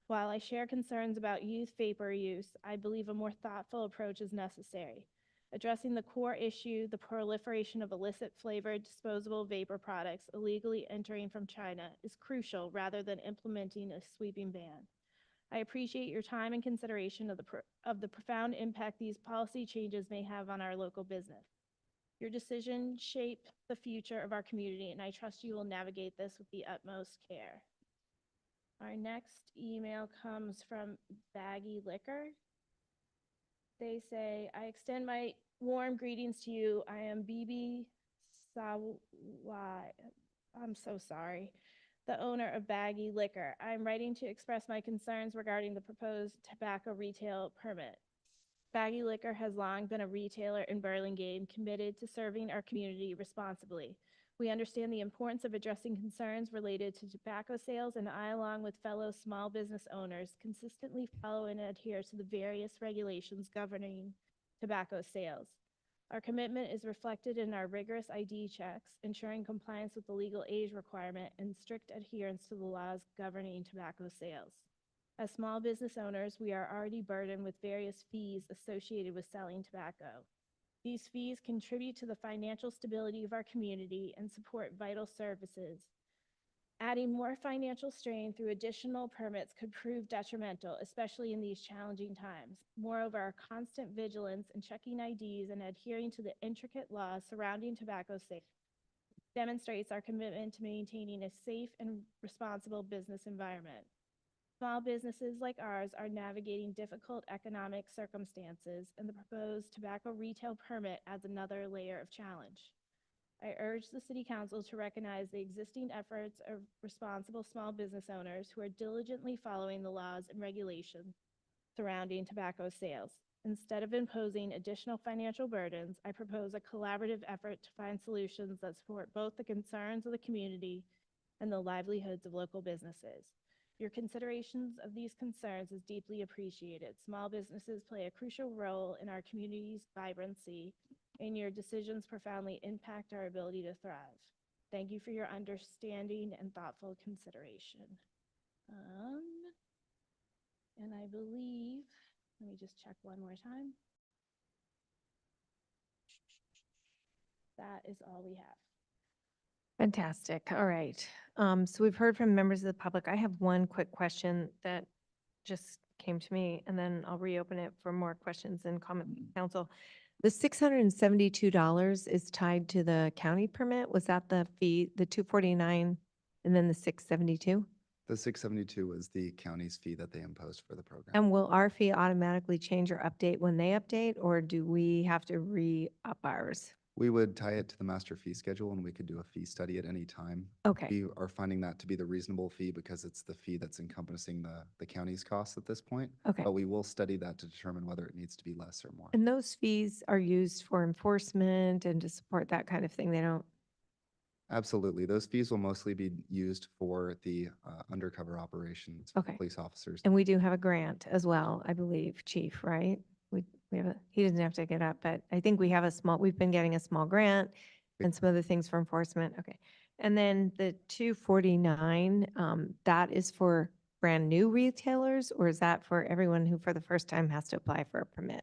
While I share concerns about youth vapor use, I believe a more thoughtful approach is necessary. Addressing the core issue, the proliferation of illicit flavored disposable vapor products illegally entering from China, is crucial rather than implementing a sweeping ban. I appreciate your time and consideration of the profound impact these policy changes may have on our local business. Your decisions shape the future of our community, and I trust you will navigate this with the utmost care. Our next email comes from Baggy Liquor. They say, I extend my warm greetings to you. I am Bibi Sawai. I'm so sorry. The owner of Baggy Liquor. I'm writing to express my concerns regarding the proposed tobacco retail permit. Baggy Liquor has long been a retailer in Burlingame committed to serving our community responsibly. We understand the importance of addressing concerns related to tobacco sales, and I, along with fellow small business owners, consistently follow and adhere to the various regulations governing tobacco sales. Our commitment is reflected in our rigorous ID checks, ensuring compliance with the legal age requirement and strict adherence to the laws governing tobacco sales. As small business owners, we are already burdened with various fees associated with selling tobacco. These fees contribute to the financial stability of our community and support vital services. Adding more financial strain through additional permits could prove detrimental, especially in these challenging times. Moreover, our constant vigilance in checking IDs and adhering to the intricate laws surrounding tobacco sales demonstrates our commitment to maintaining a safe and responsible business environment. Small businesses like ours are navigating difficult economic circumstances, and the proposed tobacco retail permit adds another layer of challenge. I urge the City Council to recognize the existing efforts of responsible small business owners who are diligently following the laws and regulations surrounding tobacco sales. Instead of imposing additional financial burdens, I propose a collaborative effort to find solutions that support both the concerns of the community and the livelihoods of local businesses. Your considerations of these concerns is deeply appreciated. Small businesses play a crucial role in our community's vibrancy, and your decisions profoundly impact our ability to thrive. Thank you for your understanding and thoughtful consideration. And I believe, let me just check one more time. that is all we have. Fantastic. All right. So we've heard from members of the public. I have one quick question that just came to me, and then I'll reopen it for more questions and comment from council. The $672 is tied to the county permit. Was that the fee, the 249 and then the 672? The 672 was the county's fee that they imposed for the program. And will our fee automatically change or update when they update, or do we have to re-up ours? We would tie it to the master fee schedule and we could do a fee study at any time. Okay. We are finding that to be the reasonable fee because it's the fee that's encompassing the county's costs at this point. Okay. But we will study that to determine whether it needs to be less or more. And those fees are used for enforcement and to support that kind of thing. They don't, Absolutely. Those fees will mostly be used for the undercover operations for Okay. police officers. and we do have a grant as well, I believe, Chief, right? We have a, he doesn't have to get up, but I think we have a small, we've been getting a small grant and some other things for enforcement. Okay. And then the 249, that is for brand new retailers, or is that for everyone who for the first time has to apply for a permit?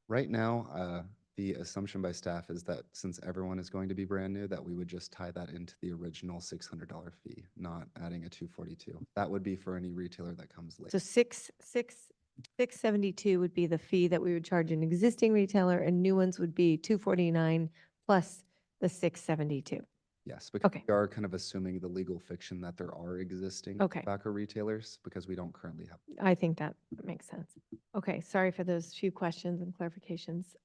Right now, the assumption by staff is that since everyone is going to be brand new, that we would just tie that into the original $600 fee, not adding a 242. That would be for any retailer that comes late. So 672 would be the fee that we would charge an existing retailer, and new ones would be 249 plus the 672. Yes, because Okay. we are kind of assuming the legal fiction that there are existing Okay. tobacco retailers because we don't currently have. I think that makes sense. Okay, sorry for those few questions and clarifications.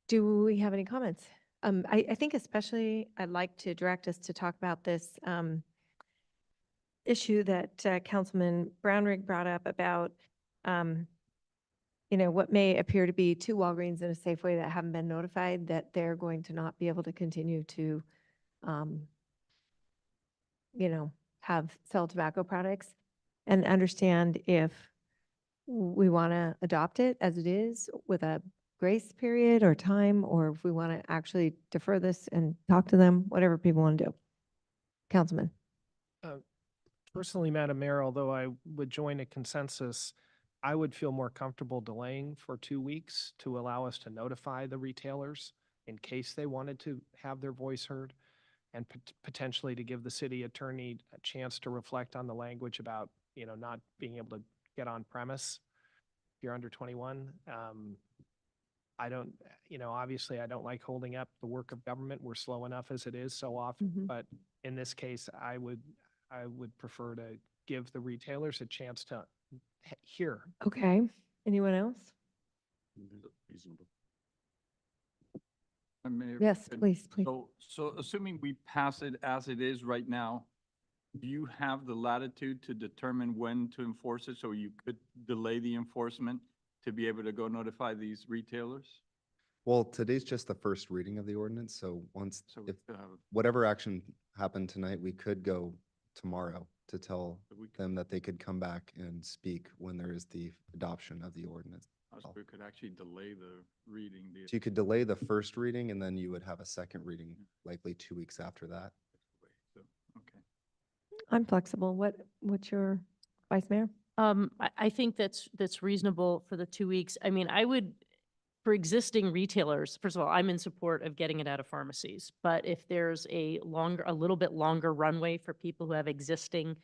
Do we have any comments? I think especially I'd like to direct us to talk about this issue that Councilman Brownrigg brought up about, what may appear to be two Walgreens and a Safeway that haven't been notified that they're going to not be able to continue to, sell tobacco products, and understand if we want to adopt it as it is with a grace period or time, or if we want to actually defer this and talk to them, whatever people want to do. Councilman. Personally, Madam Mayor, although I would join a consensus, I would feel more comfortable delaying for 2 weeks to allow us to notify the retailers in case they wanted to have their voice heard, and potentially to give the city attorney a chance to reflect on the language about, not being able to get on premise if you're under 21. I don't, obviously I don't like holding up the work of government. We're slow enough as it is so often, but in this case, I would prefer to give the retailers a chance to hear. Okay. Anyone else? Yes, please. So assuming we pass it as it is right now, do you have the latitude to determine when to enforce it? So you could delay the enforcement to be able to go notify these retailers? Well, today's just the first reading of the ordinance, so once, So we if still have, whatever action happened tonight, we could go tomorrow to tell we could, them that they could come back and speak when there is the adoption of the ordinance. we could actually delay the reading. So you could delay the first reading and then you would have a second reading likely 2 weeks after that. So, okay. I'm flexible. What's your Vice Mayor? I think that's reasonable for the 2 weeks. I mean, I would, for existing retailers, first of all, I'm in support of getting it out of pharmacies. But if there's a little bit longer runway for people who have existing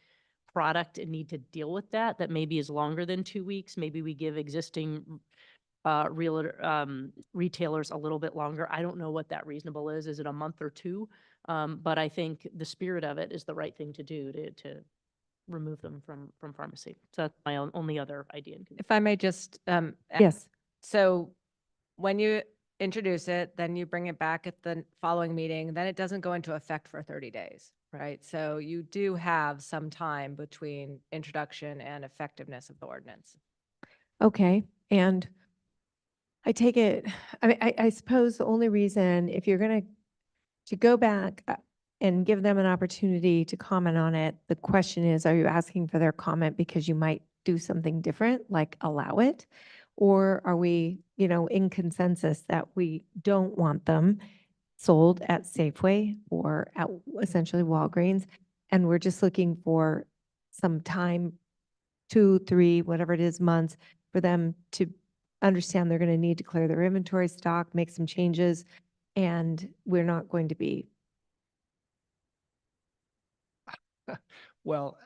product and need to deal with that maybe is longer than 2 weeks, maybe we give existing retailers a little bit longer. I don't know what that reasonable is. Is it a month or two? But I think the spirit of it is the right thing to do to remove them from pharmacy. So that's my only other idea. If I may just, Yes. so when you introduce it, then you bring it back at the following meeting, then it doesn't go into effect for 30 days, right? So you do have some time between introduction and effectiveness of the ordinance. Okay. And I take it, I mean, I suppose the only reason, if you're going to go back and give them an opportunity to comment on it, the question is, are you asking for their comment because you might do something different, like allow it? Or are we, in consensus that we don't want them sold at Safeway or at essentially Walgreens? And we're just looking for some time, 2, 3, whatever it is, months, for them to understand they're going to need to clear their inventory stock, make some changes, and we're not going to be, Well,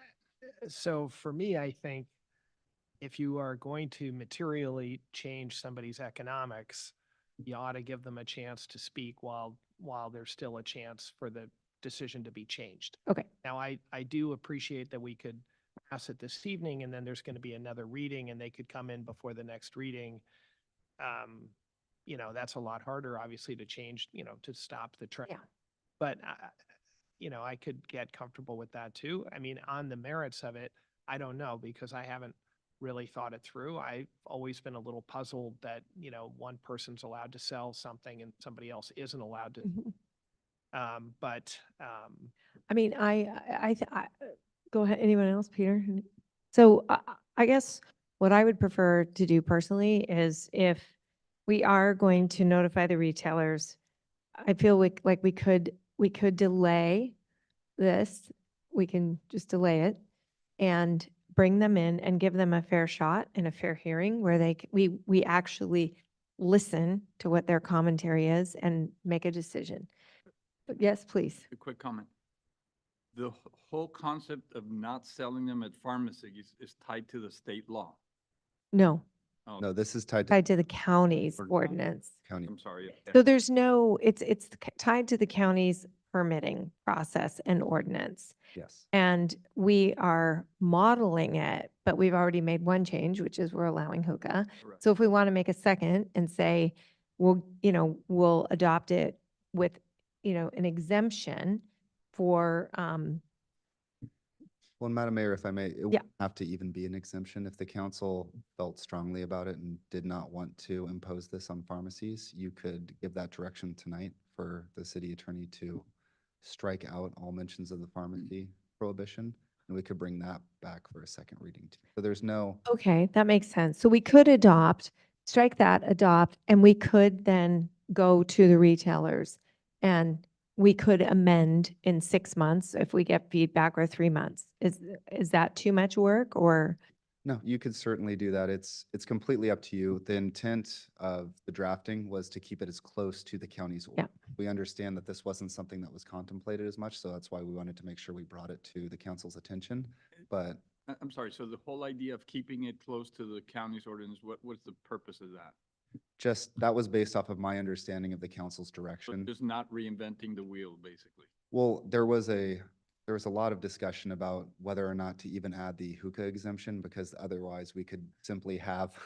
so for me, I think if you are going to materially change somebody's economics, you ought to give them a chance to speak while there's still a chance for the decision to be changed. okay. Now, I do appreciate that we could pass it this evening and then there's going to be another reading and they could come in before the next reading. You know, that's a lot harder, obviously, to change, you know, to stop the trend. Yeah. But, you know, I could get comfortable with that too. I mean, on the merits of it, I don't know because I haven't really thought it through. I've always been a little puzzled that, you know, one person's allowed to sell something and somebody else isn't allowed to. Mhm. But, I mean, go ahead, anyone else, Peter? So I guess what I would prefer to do personally is if we are going to notify the retailers, I feel like we could delay this. We can just delay it and bring them in and give them a fair shot and a fair hearing where we actually listen to what their commentary is and make a decision. But yes, please. A quick comment. The whole concept of not selling them at pharmacies is tied to the state law. No, Oh, No, this is tied to tied to the county's Or- ordinance. county. I'm sorry. So there's no, it's tied to the county's permitting process and ordinance. Yes. And we are modeling it, but we've already made one change, which is we're allowing hookah. Correct. So if we want to make a second and say, we'll adopt it with, an exemption for, Well, Madam Mayor, if I may, it Yeah. wouldn't have to even be an exemption. If the council felt strongly about it and did not want to impose this on pharmacies, you could give that direction tonight for the city attorney to strike out all mentions of the pharmacy prohibition, and we could bring that back for a second reading too. So there's no, okay, that makes sense. So we could strike that, adopt, and we could then go to the retailers and we could amend in 6 months if we get feedback, or 3 months. Is that too much work, or? no, you could certainly do that. It's completely up to you. The intent of the drafting was to keep it as close to the county's Yeah. order. We understand that this wasn't something that was contemplated as much, so that's why we wanted to make sure we brought it to the council's attention. But I'm sorry, so the whole idea of keeping it close to the county's ordinance, what's the purpose of that? just, that was based off of my understanding of the council's So direction. just not reinventing the wheel, basically. Well, there was a lot of discussion about whether or not to even add the hookah exemption, because otherwise we could simply have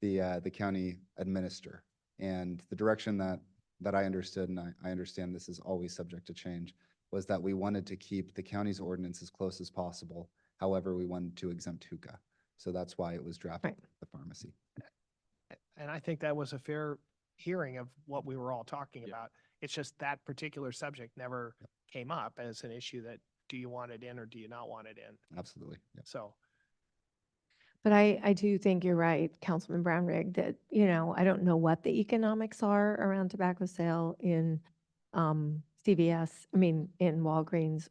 the county administer. And the direction that I understood, and I understand this is always subject to change, was that we wanted to keep the county's ordinance as close as possible. However, we wanted to exempt hookah. So that's why it was drafted Right. with the pharmacy. and I think that was a fair hearing of what we were all talking Yeah. about. It's just that particular subject never came up as an issue that, do you want it in or do you not want it in? Absolutely. Yep. So, But I do think you're right, Councilman Brownrigg, that, I don't know what the economics are around tobacco sale in CVS, in Walgreens,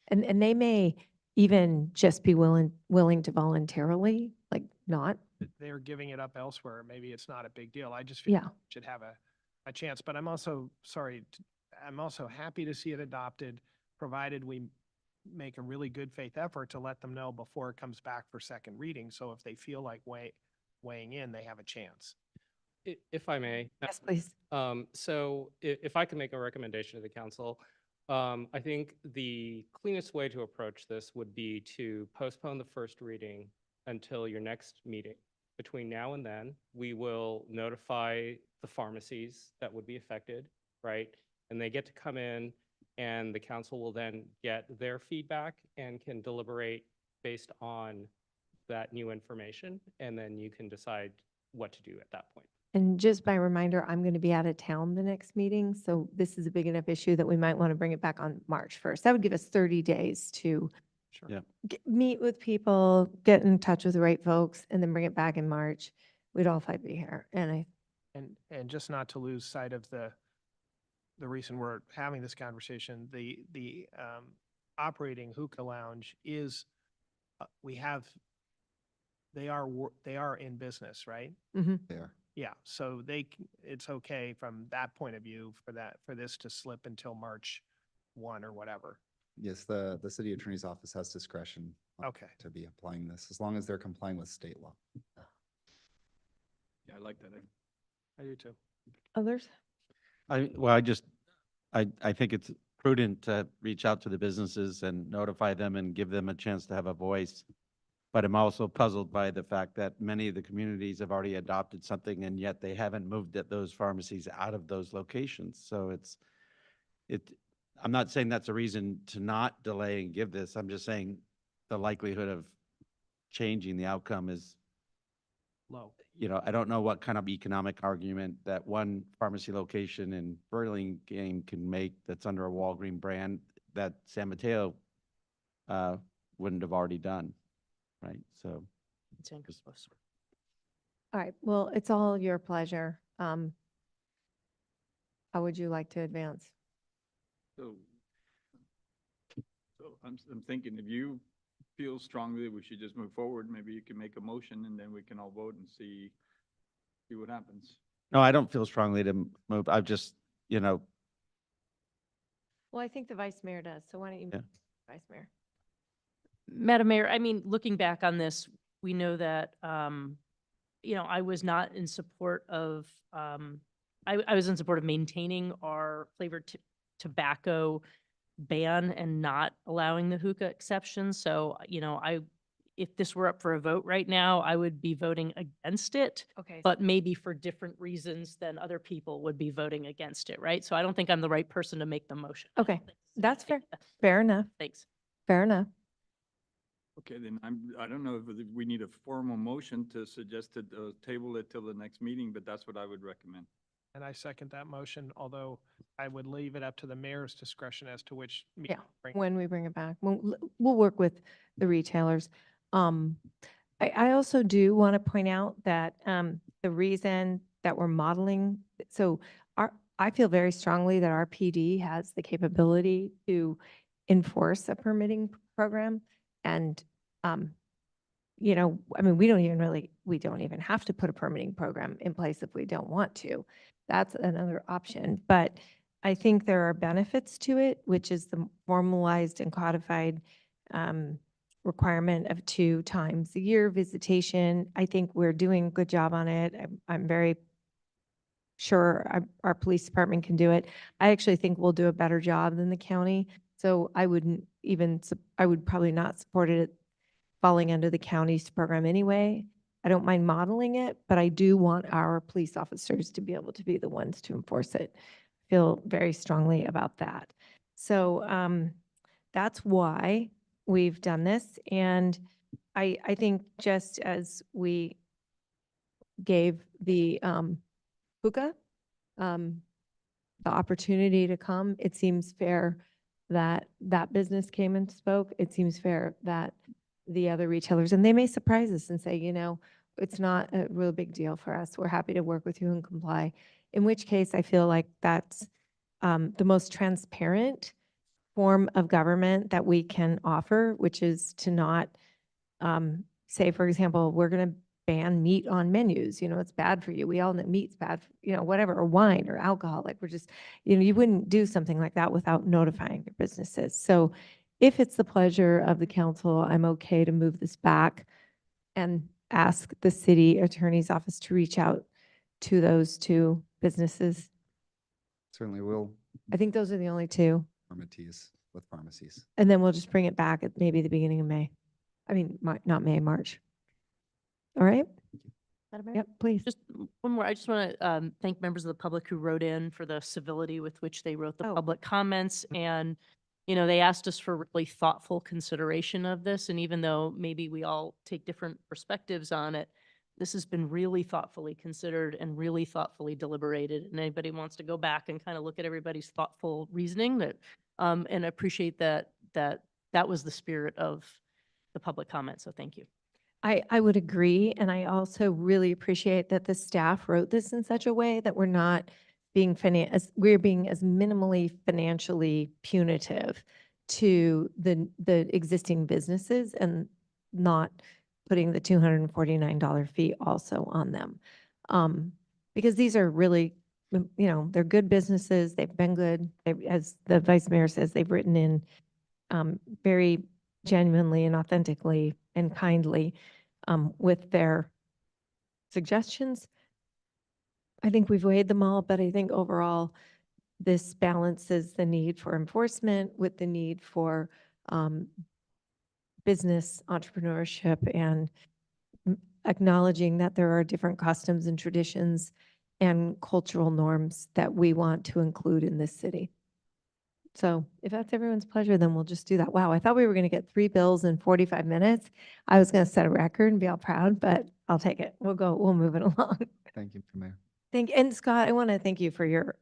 and they may even just be willing to voluntarily, like, not. they're giving it up elsewhere. Maybe it's not a big deal. I just feel Yeah. we should have a chance, but I'm also I'm also happy to see it adopted, provided we make a really good faith effort to let them know before it comes back for second reading. So if they feel like weighing in, they have a chance. If I may. Yes, please. So if I can make a recommendation to the council, I think the cleanest way to approach this would be to postpone the first reading until your next meeting. Between now and then, we will notify the pharmacies that would be affected, right? And they get to come in, and the council will then get their feedback and can deliberate based on that new information. And then you can decide what to do at that point. And just by reminder, I'm going to be out of town the next meeting, so this is a big enough issue that we might want to bring it back on March 1st. That would give us 30 days to Sure. Yeah. meet with people, get in touch with the right folks, and then bring it back in March. We'd all five be here. And And just not to lose sight of the reason we're having this conversation, the operating hookah lounge is, they are in business, right? Mhm. They are. Yeah, so it's okay from that point of view for this to slip until March 1 or whatever. Yes, the city attorney's office has discretion Okay. to be applying this, as long as they're complying with state law. Yeah, I like that. I do too. Others? I think it's prudent to reach out to the businesses and notify them and give them a chance to have a voice. But I'm also puzzled by the fact that many of the communities have already adopted something and yet they haven't moved those pharmacies out of those locations. So I'm not saying that's a reason to not delay and give this. I'm just saying the likelihood of changing the outcome is, Low. I don't know what kind of economic argument that one pharmacy location in Burlingame can make that's under a Walgreens brand that San Mateo wouldn't have already done, right? So. All right, well, it's all your pleasure. How would you like to advance? So I'm thinking if you feel strongly that we should just move forward, maybe you can make a motion and then we can all vote and see what happens. No, I don't feel strongly to move. I've just, Well, I think the vice mayor does, so why don't you, Yeah. Vice Mayor? Madam Mayor, I mean, looking back on this, we know that, I was not in support of, I was in support of maintaining our flavored tobacco ban and not allowing the hookah exception. So, if this were up for a vote right now, I would be voting against it, Okay. but maybe for different reasons than other people would be voting against it, right? So I don't think I'm the right person to make the motion. Okay, that's fair. Fair enough. Thanks. Fair enough. Okay, then I don't know if we need a formal motion to suggest to table it till the next meeting, but that's what I would recommend. And I second that motion, although I would leave it up to the mayor's discretion as to which. Yeah, meeting to bring it. when we bring it back, we'll work with the retailers. I also do want to point out that the reason that we're modeling, so I feel very strongly that our PD has the capability to enforce a permitting program. And, we don't even have to put a permitting program in place if we don't want to. That's another option. But I think there are benefits to it, which is the formalized and codified requirement of 2 times a year visitation. I think we're doing a good job on it. I'm very sure our police department can do it. I actually think we'll do a better job than the county. So I would probably not support it falling under the county's program anyway. I don't mind modeling it, but I do want our police officers to be able to be the ones to enforce it. Feel very strongly about that. So that's why we've done this. And I think just as we gave the hookah the opportunity to come, it seems fair that that business came and spoke. It seems fair that the other retailers, and they may surprise us and say, it's not a real big deal for us. We're happy to work with you and comply. In which case, I feel like that's the most transparent form of government that we can offer, which is to not say, for example, we're going to ban meat on menus. It's bad for you. We all know meat's bad, whatever, or wine or alcohol. Like we're just, you wouldn't do something like that without notifying your businesses. So if it's the pleasure of the council, I'm okay to move this back and ask the city attorney's office to reach out to those 2 businesses. Certainly will. I think those are the only 2. Pharmacies with pharmacies. And then we'll just bring it back at maybe the beginning of May. I mean, not May, March. All right? Madam Mayor? Yep, please. Just one more. I just want to thank members of the public who wrote in for the civility with which they wrote the Oh. public comments. And, they asked us for really thoughtful consideration of this. And even though maybe we all take different perspectives on it, this has been really thoughtfully considered and really thoughtfully deliberated. And anybody wants to go back and kind of look at everybody's thoughtful reasoning and appreciate that was the spirit of the public comment. So thank you. I would agree. And I also really appreciate that the staff wrote this in such a way that we're not being we're being as minimally financially punitive to the existing businesses and not putting the $249 fee also on them. because these are really, they're good businesses. They've been good. As the vice mayor says, they've written in very genuinely and authentically and kindly with their suggestions. I think we've weighed them all, but I think overall, this balances the need for enforcement with the need for business entrepreneurship and acknowledging that there are different customs and traditions and cultural norms that we want to include in this city. So if that's everyone's pleasure, then we'll just do that. Wow, I thought we were going to get 3 bills in 45 minutes. I was going to set a record and be all proud, but I'll take it. We'll move it along. Thank you, Mr. Mayor. And Scott, I want to thank you for your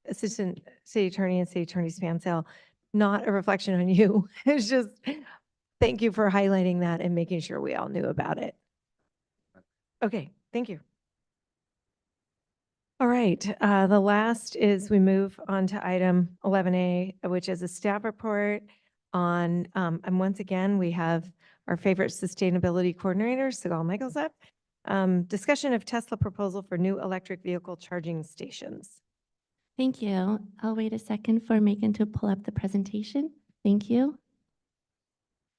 Assistant City Attorney and City Attorney Spansale. Not a reflection on you. It's just thank you for highlighting that and making sure we all knew about it. Okay, thank you. All right, the last is we move on to item 11A, which is a staff report on, and once again, we have our favorite sustainability coordinator, Sigal Michaels up. Discussion of Tesla proposal for new electric vehicle charging stations. Thank you. I'll wait a second for Megan to pull up the presentation. Thank you.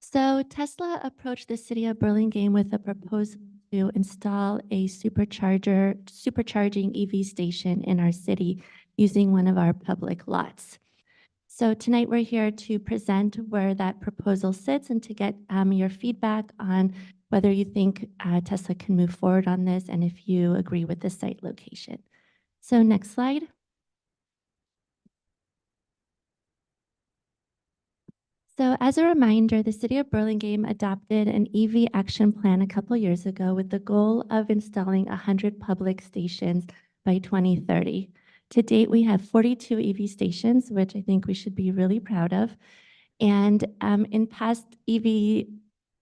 So Tesla approached the city of Burlingame with a proposal to install a supercharging EV station in our city using one of our public lots. So tonight we're here to present where that proposal sits and to get your feedback on whether you think Tesla can move forward on this and if you agree with the site location. So next slide. So as a reminder, the city of Burlingame adopted an EV action plan a couple years ago with the goal of installing 100 public stations by 2030. To date, we have 42 EV stations, which I think we should be really proud of. And in past EV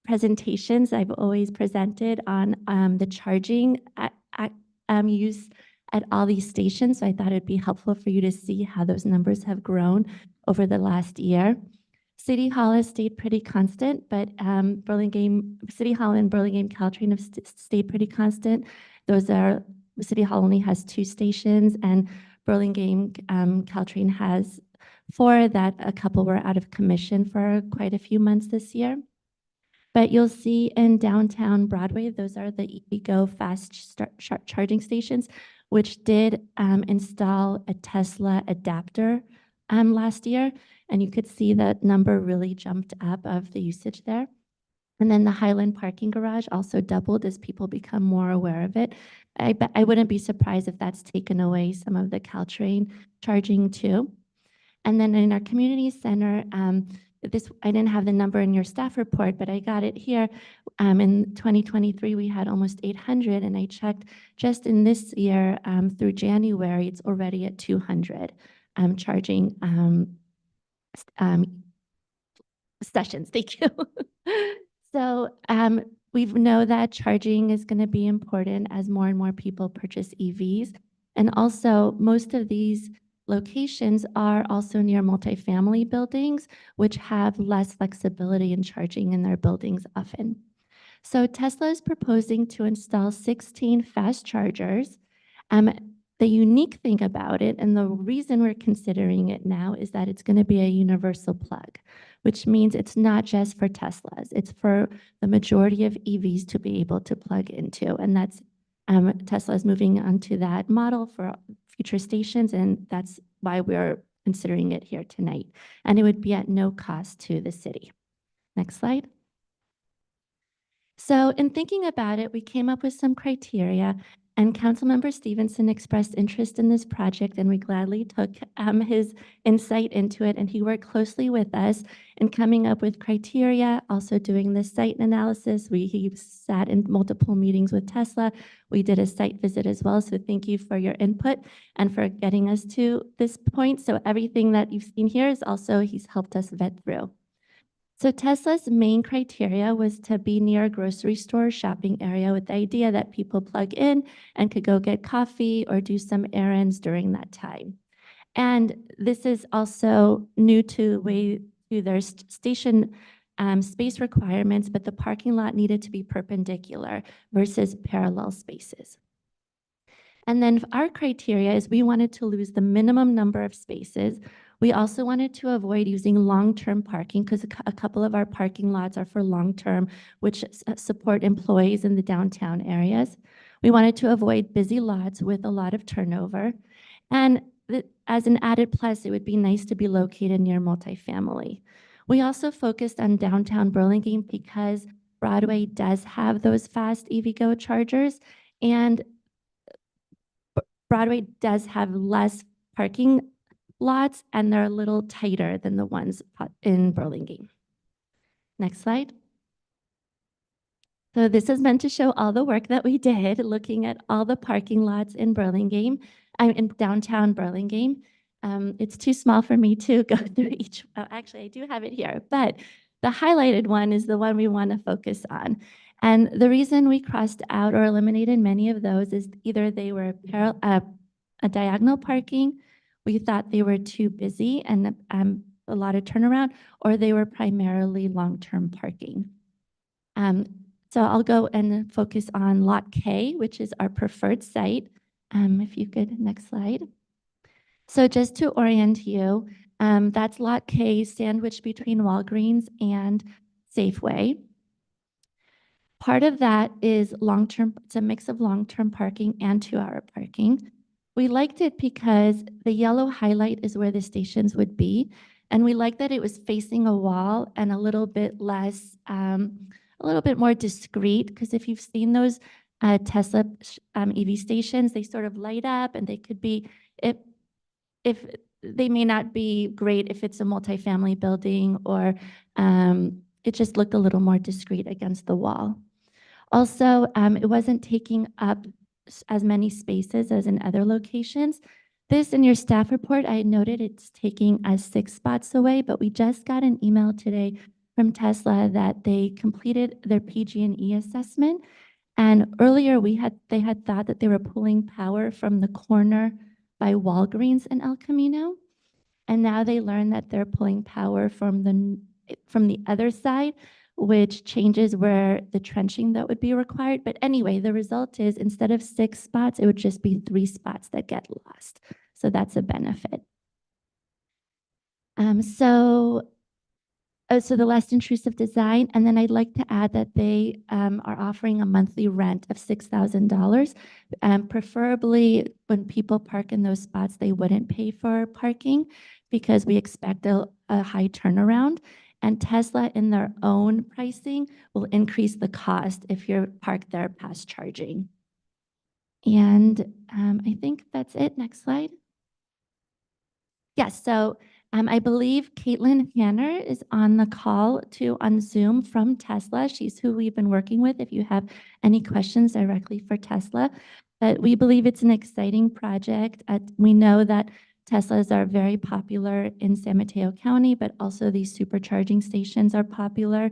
presentations, I've always presented on the charging use at all these stations. So I thought it'd be helpful for you to see how those numbers have grown over the last year. City Hall has stayed pretty constant, but City Hall and Burlingame Caltrain have stayed pretty constant. City Hall only has 2 stations and Burlingame Caltrain has 4 that a couple were out of commission for quite a few months this year. But you'll see in downtown Broadway, those are the EVgo fast charging stations, which did install a Tesla adapter last year. And you could see that number really jumped up of the usage there. And then the Highland parking garage also doubled as people become more aware of it. I wouldn't be surprised if that's taken away some of the Caltrain charging too. And then in our community center, I didn't have the number in your staff report, but I got it here. In 2023, we had almost 800, and I checked just in this year through January, it's already at 200 charging sessions. Thank you. So we know that charging is going to be important as more and more people purchase EVs. And also most of these locations are also near multifamily buildings, which have less flexibility in charging in their buildings often. So Tesla is proposing to install 16 fast chargers. The unique thing about it, and the reason we're considering it now, is that it's going to be a universal plug, which means it's not just for Teslas. It's for the majority of EVs to be able to plug into. And that's Tesla is moving onto that model for future stations, and that's why we're considering it here tonight. And it would be at no cost to the city. Next slide. So in thinking about it, we came up with some criteria, and Councilmember Stevenson expressed interest in this project, and we gladly took his insight into it, and he worked closely with us in coming up with criteria, also doing the site analysis. He sat in multiple meetings with Tesla. We did a site visit as well, so thank you for your input and for getting us to this point. So everything that you've seen here is also he's helped us vet through. So Tesla's main criteria was to be near a grocery store shopping area with the idea that people plug in and could go get coffee or do some errands during that time. And this is also new to their station space requirements, but the parking lot needed to be perpendicular versus parallel spaces. And then our criteria is we wanted to lose the minimum number of spaces. We also wanted to avoid using long-term parking because a couple of our parking lots are for long-term, which support employees in the downtown areas. We wanted to avoid busy lots with a lot of turnover. And as an added plus, it would be nice to be located near multifamily. We also focused on downtown Burlingame because Broadway does have those fast EVgo chargers, and Broadway does have less parking lots, and they're a little tighter than the ones in Burlingame. Next slide. So this is meant to show all the work that we did looking at all the parking lots in Burlingame, in downtown Burlingame. It's too small for me to go through each. Oh, actually, I do have it here, but the highlighted one is the one we want to focus on. And the reason we crossed out or eliminated many of those is either they were a diagonal parking, we thought they were too busy and a lot of turnaround, or they were primarily long-term parking. So I'll go and focus on Lot K, which is our preferred site. If you could, next slide. So just to orient you, that's Lot K sandwiched between Walgreens and Safeway. Part of that is long-term, it's a mix of long-term parking and 2-hour parking. We liked it because the yellow highlight is where the stations would be. And we liked that it was facing a wall and a little bit less, a little bit more discreet, because if you've seen those Tesla EV stations, they sort of light up and they could be, if they may not be great if it's a multifamily building, or it just looked a little more discreet against the wall. Also, it wasn't taking up as many spaces as in other locations. This in your staff report, I noted it's taking us 6 spots away, but we just got an email today from Tesla that they completed their PG&E assessment. And earlier they had thought that they were pulling power from the corner by Walgreens in El Camino. And now they learned that they're pulling power from the other side, which changes where the trenching that would be required. But anyway, the result is instead of 6 spots, it would just be 3 spots that get lost. So that's a benefit. So the less intrusive design, and then I'd like to add that they are offering a monthly rent of $6,000. Preferably when people park in those spots, they wouldn't pay for parking because we expect a high turnaround. And Tesla in their own pricing will increase the cost if you're parked there past charging. And I think that's it. Next slide. Yes, so I believe Caitlin Hanner is on the call on Zoom from Tesla. She's who we've been working with if you have any questions directly for Tesla. But we believe it's an exciting project. We know that Teslas are very popular in San Mateo County, but also these supercharging stations are popular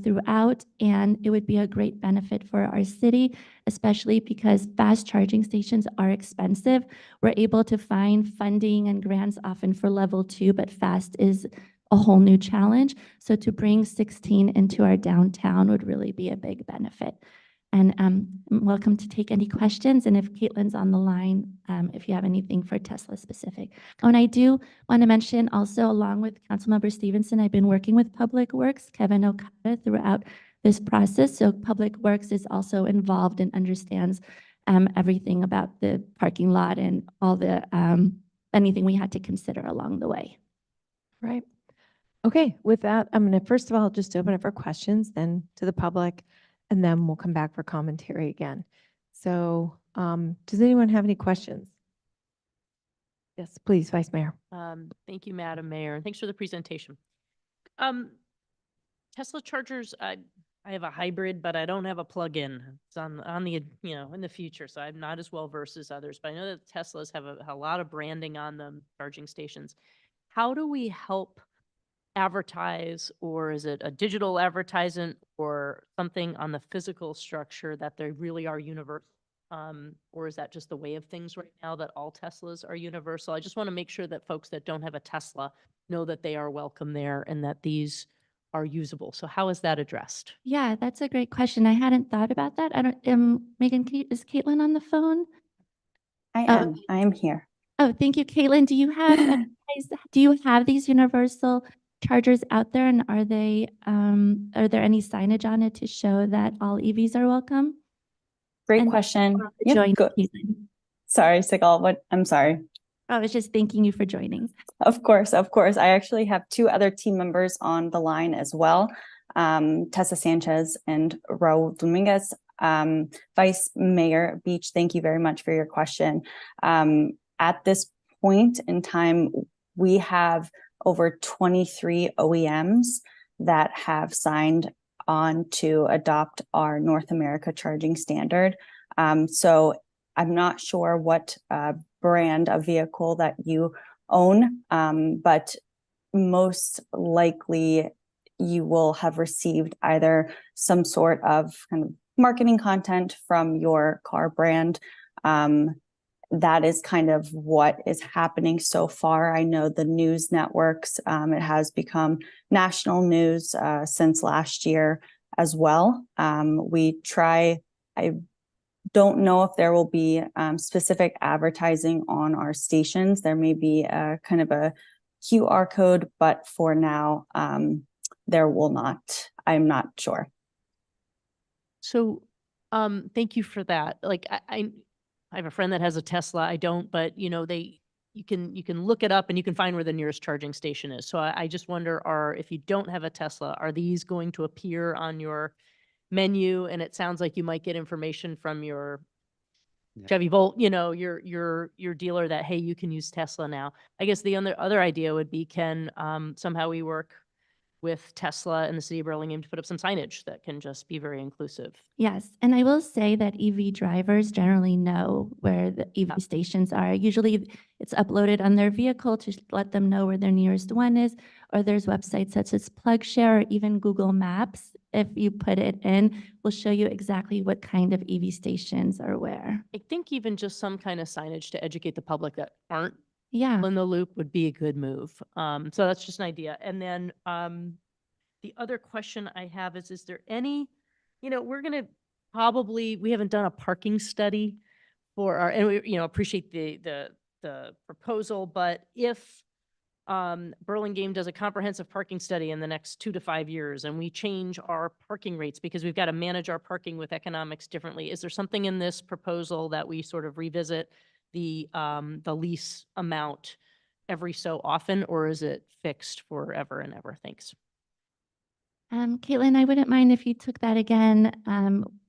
throughout, and it would be a great benefit for our city, especially because fast charging stations are expensive. We're able to find funding and grants often for level 2, but fast is a whole new challenge. So to bring 16 into our downtown would really be a big benefit. And I'm welcome to take any questions. And if Caitlin's on the line, if you have anything for Tesla specific. Oh, and I do want to mention also, along with Councilmember Stevenson, I've been working with Public Works, Kevin Okada, throughout this process. So Public Works is also involved and understands everything about the parking lot and all the, anything we had to consider along the way. Right. Okay, with that, I'm going to first of all just open it for questions, then to the public, and then we'll come back for commentary again. So does anyone have any questions? Yes, please, Vice Mayor. Thank you, Madam Mayor, and thanks for the presentation. Tesla chargers, I have a hybrid, but I don't have a plug-in. It's on the, in the future, so I'm not as well versed as others, but I know that Teslas have a lot of branding on them, charging stations. How do we help advertise, or is it a digital advertisement or something on the physical structure that they really are universal? Or is that just the way of things right now that all Teslas are universal? I just want to make sure that folks that don't have a Tesla know that they are welcome there and that these are usable. So how is that addressed? Yeah, that's a great question. I hadn't thought about that. I don't, Megan, is Caitlin on the phone? I I'm here. Oh, thank you, Caitlin. Do you have these universal chargers out there, and are there any signage on it to show that all EVs are welcome? Great And question. thank you for Yep, joining, go. Caitlin. Sorry, Sigal, what? I'm sorry. I was just thanking you for joining. Of course, of course. I actually have two other team members on the line as well. Tessa Sanchez and Raul Dominguez. Vice Mayor Beach, thank you very much for your question. At this point in time, we have over 23 OEMs that have signed on to adopt our North America charging standard. So I'm not sure what brand of vehicle that you own, but most likely you will have received either some sort of kind of marketing content from your car brand. That is kind of what is happening so far. I know the news networks, it has become national news since last year as well. I don't know if there will be specific advertising on our stations. There may be a kind of a QR code, but for now, there will not. I'm not sure. So, thank you for that. Like, I have a friend that has a Tesla. I don't, but you know, you can look it up and you can find where the nearest charging station is. So I just wonder, if you don't have a Tesla, are these going to appear on your menu? And it sounds like you might get information from your Chevy Volt, you know, your dealer that, hey, you can use Tesla now. I guess the other idea would be, can somehow we work with Tesla and the city of Burlingame to put up some signage that can just be very inclusive. Yes, and I will say that EV drivers generally know where the EV stations are. Usually it's uploaded on their vehicle to let them know where their nearest one is, or there's websites such as PlugShare or even Google Maps. If you put it in, will show you exactly what kind of EV stations are where. I think even just some kind of signage to educate the public that aren't Yeah. in the loop would be a good move. So that's just an idea. And then the other question I have is there any, you know, we haven't done a parking study for and we, you know, appreciate the proposal, but if Burlingame does a comprehensive parking study in the next 2 to 5 years and we change our parking rates because we've got to manage our parking with economics differently, is there something in this proposal that we sort of revisit the lease amount every so often, or is it fixed forever and ever? Thanks. Caitlin, I wouldn't mind if you took that again.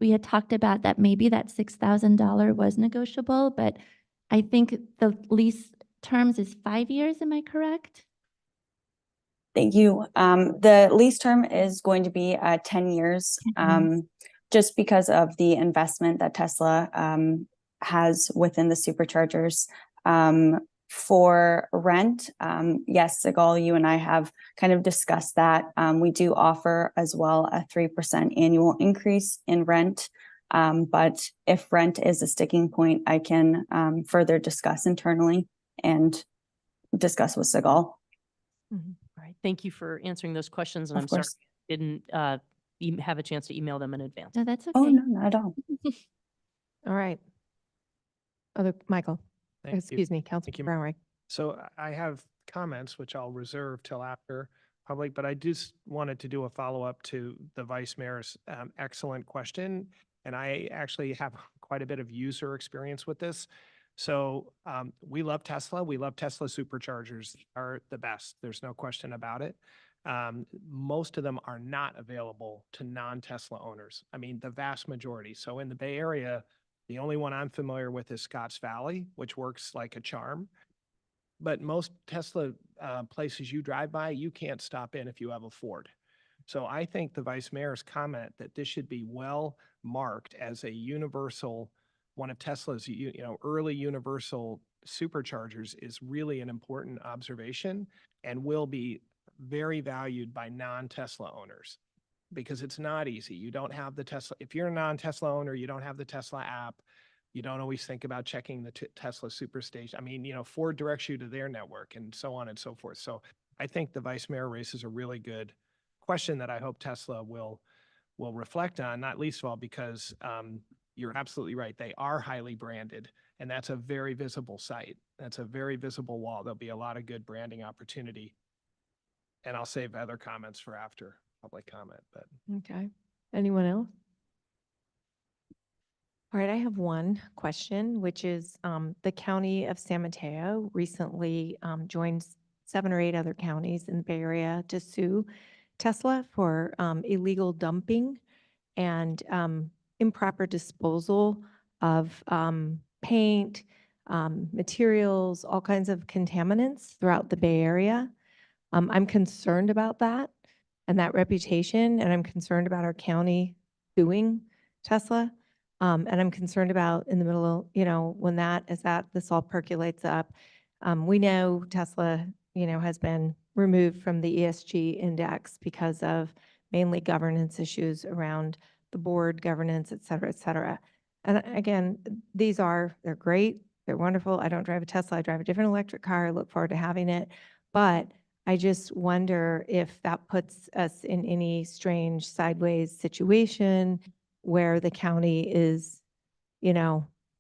We had talked about that maybe that $6,000 was negotiable, but I think the lease terms is 5 years. Am I correct? Thank you. The lease term is going to be 10 years, just because of the investment that Tesla has within the superchargers. For rent, yes, Sigal, you and I have kind of discussed that. We do offer as well a 3% annual increase in rent. But if rent is a sticking point, I can further discuss internally and discuss with Sigal. All right. Thank you for answering those questions. And Of I'm sorry course. I didn't have a chance to email them in advance. No, that's okay. Oh, no, not at all. All right. Michael, Thank you. excuse me, Councilman Thank you. Brownrigg. So I have comments, which I'll reserve till after public, but I just wanted to do a follow-up to the Vice Mayor's excellent question. And I actually have quite a bit of user experience with this. So we love Tesla. We love Tesla superchargers. Are the best. There's no question about it. Most of them are not available to non-Tesla owners. I mean, the vast majority. So in the Bay Area, the only one I'm familiar with is Scotts Valley, which works like a charm. But most Tesla places you drive by, you can't stop in if you have a Ford. So I think the Vice Mayor's comment that this should be well marked as a universal, one of Tesla's early universal superchargers is really an important observation and will be very valued by non-Tesla owners, because it's not easy. You don't have the Tesla. If you're a non-Tesla owner, you don't have the Tesla app. You don't always think about checking the Tesla superstation. I mean, Ford directs you to their network and so on and so forth. So I think the Vice Mayor raises a really good question that I hope Tesla will reflect on, not least of all because you're absolutely right. They are highly branded And that's a very visible site. That's a very visible wall. There'll be a lot of good branding opportunity. And I'll save other comments for after public comment, but. Okay. Anyone else? All right, I have one question, which is the county of San Mateo recently joined 7 or 8 other counties in the Bay Area to sue Tesla for illegal dumping and improper disposal of paint, materials, all kinds of contaminants throughout the Bay Area. I'm concerned about that and that reputation, and I'm concerned about our county suing Tesla. And I'm concerned about in the middle of, when this all percolates up. We know Tesla, has been removed from the ESG index because of mainly governance issues around the board governance, et cetera, et cetera. And again, they're great. They're wonderful. I don't drive a Tesla. I drive a different electric car. I look forward to having it. But I just wonder if that puts us in any strange sideways situation where the county is,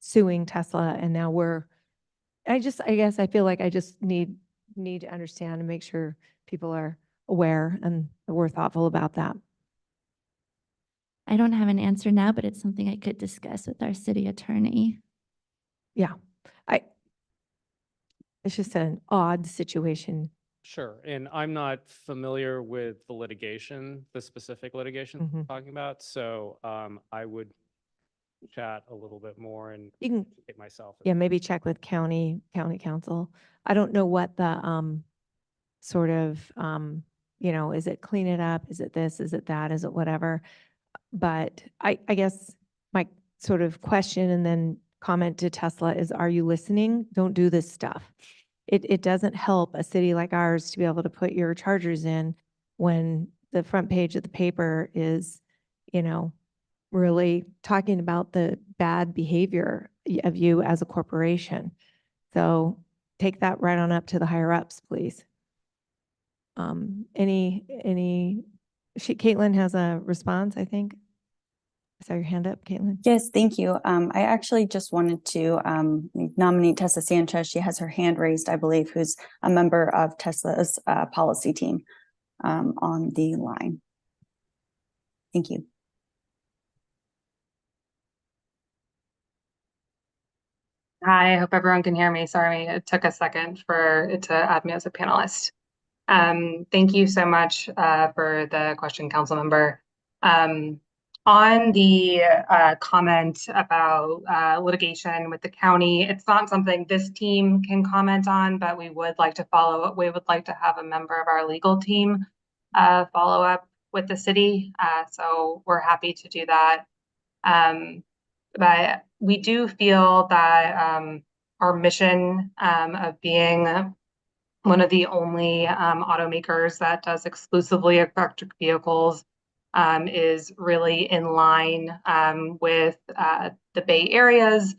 suing Tesla and now I guess I feel like I just need to understand and make sure people are aware and we're thoughtful about that. I don't have an answer now, but it's something I could discuss with our city attorney. Yeah, it's just an odd situation. Sure, and I'm not familiar with the litigation, the specific litigation we're talking about, so I would chat a little bit more and You can, educate myself. yeah, maybe check with county council. I don't know what the sort of, is it clean it up? Is it this? Is it that? Is it whatever? But I guess my sort of question and then comment to Tesla is, are you listening? Don't do this stuff. It doesn't help a city like ours to be able to put your chargers in when the front page of the paper is, really talking about the bad behavior of you as a corporation. So take that right on up to the higher ups, please. Caitlin has a response, I think. I saw your hand up, Caitlin. Yes, thank you. I actually just wanted to nominate Tessa Sanchez. She has her hand raised, I believe, who's a member of Tesla's policy team on the line. Thank you. Hi, I hope everyone can hear me. Sorry, it took a second for it to add me as a panelist. Thank you so much for the question, council member. On the comment about litigation with the county, it's not something this team can comment on, but we would like to follow up. We would like to have a member of our legal team follow up with the city. So we're happy to do that. But we do feel that our mission of being one of the only automakers that does exclusively electric vehicles is really in line with the Bay Area's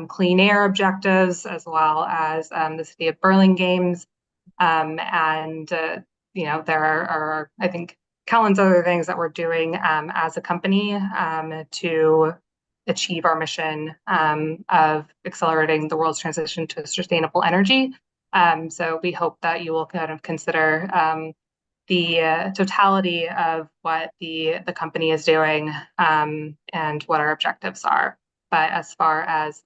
clean air objectives, as well as the city of Burlingame's. There are, I think, countless other things that we're doing as a company to achieve our mission of accelerating the world's transition to sustainable energy. So we hope that you will kind of consider the totality of what the company is doing and what our objectives are. But as far as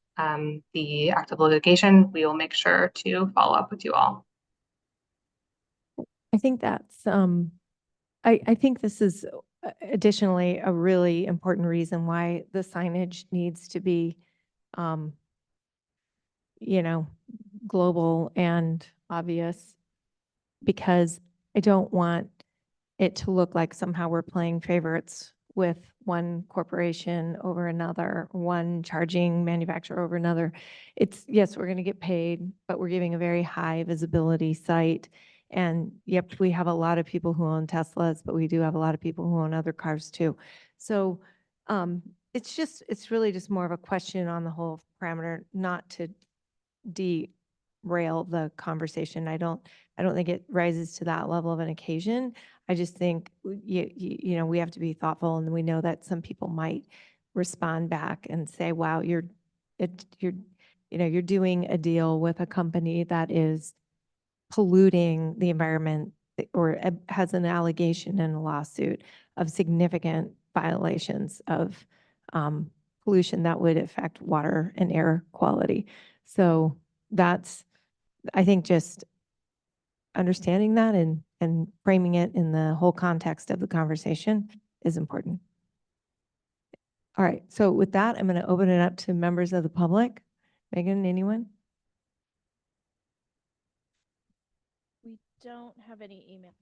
the active litigation, we will make sure to follow up with you all. I think that's, I think this is additionally a really important reason why the signage needs to be, global and obvious, because I don't want it to look like somehow we're playing favorites with one corporation over another, one charging manufacturer over another. Yes, we're going to get paid, but we're giving a very high visibility site. And yep, we have a lot of people who own Teslas, but we do have a lot of people who own other cars too. So it's really just more of a question on the whole parameter, not to derail the conversation. I don't think it rises to that level of an occasion. I just think we have to be thoughtful, and we know that some people might respond back and say, "Wow, you're you're doing a deal with a company that is polluting the environment or has an allegation in a lawsuit of significant violations of pollution that would affect water and air quality. So that's, I think, just understanding that and framing it in the whole context of the conversation is important. All right, so with that, I'm going to open it up to members of the public. Megan, anyone? We don't have any email.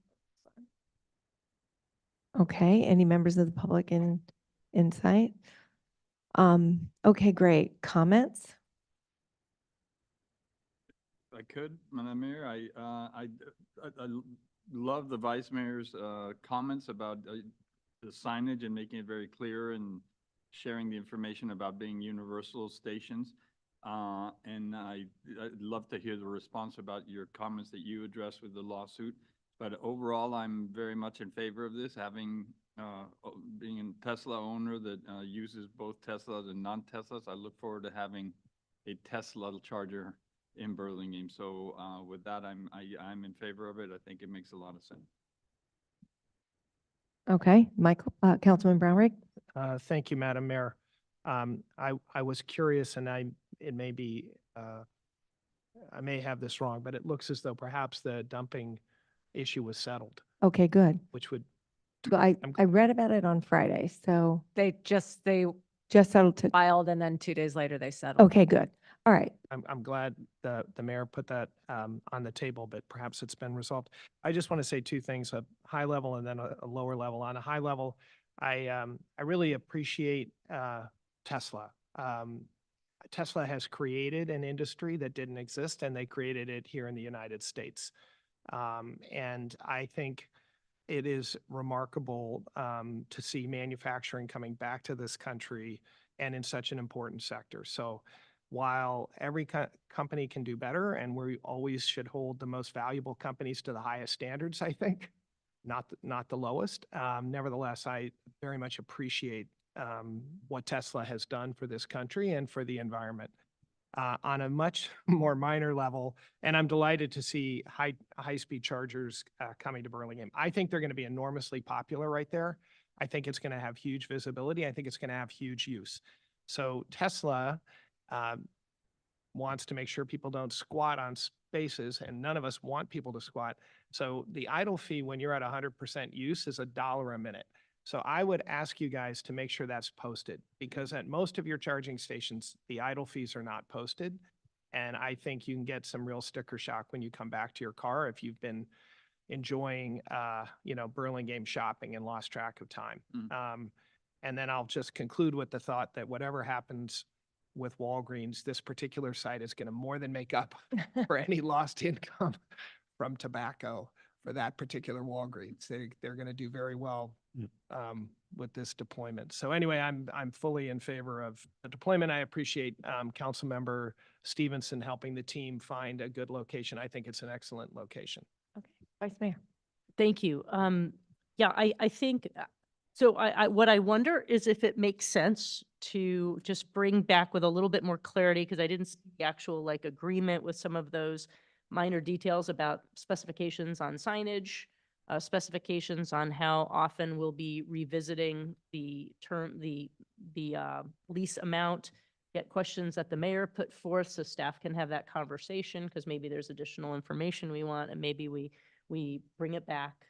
Okay, any members of the public in sight? Okay, great. Comments? I could, Madam Mayor, I love the Vice Mayor's comments about the signage and making it very clear and sharing the information about being universal stations. And I'd love to hear the response about your comments that you addressed with the lawsuit. But overall, I'm very much in favor of this, having being a Tesla owner that uses both Teslas and non-Teslas. I look forward to having a Tesla charger in Burlingame. So with that, I'm in favor of it. I think it makes a lot of sense. Okay, Michael, Councilman Brownrigg? Thank you, Madam Mayor. I was curious, and it may be, I may have this wrong, but it looks as though perhaps the dumping issue was settled, Okay, good. which would, Well, I I'm- read about it on Friday, so They just settled to, filed and then 2 days later they settled. okay, good. All right. I'm glad the mayor put that on the table, but perhaps it's been resolved. I just want to say two things, a high level and then a lower level. On a high level, I really appreciate Tesla. Tesla has created an industry that didn't exist, and they created it here in the United States. And I think it is remarkable to see manufacturing coming back to this country and in such an important sector. So while every company can do better, and we always should hold the most valuable companies to the highest standards, I think, not the lowest. Nevertheless, I very much appreciate what Tesla has done for this country and for the environment. On a much more minor level, and I'm delighted to see high-speed chargers coming to Burlingame. I think they're going to be enormously popular right there. I think it's going to have huge visibility. I think it's going to have huge use. So Tesla wants to make sure people don't squat on spaces, and none of us want people to squat. So the idle fee when you're at 100% use is $1 a minute. So I would ask you guys to make sure that's posted, because at most of your charging stations, the idle fees are not posted. And I think you can get some real sticker shock when you come back to your car if you've been enjoying, Burlingame shopping and lost track of time. And then I'll just conclude with the thought that whatever happens with Walgreens, this particular site is going to more than make up for any lost income from tobacco for that particular Walgreens. They're going to do very well with this deployment. So anyway, I'm fully in favor of the deployment. I appreciate Councilmember Stevenson helping the team find a good location. I think it's an excellent location. Okay, Vice Mayor. Thank you. Yeah, I think, so what I wonder is if it makes sense to just bring back with a little bit more clarity, because I didn't see the actual agreement with some of those minor details about specifications on signage, specifications on how often we'll be revisiting the lease amount, get questions that the mayor put forth so staff can have that conversation, because maybe there's additional information we want, and maybe we bring it back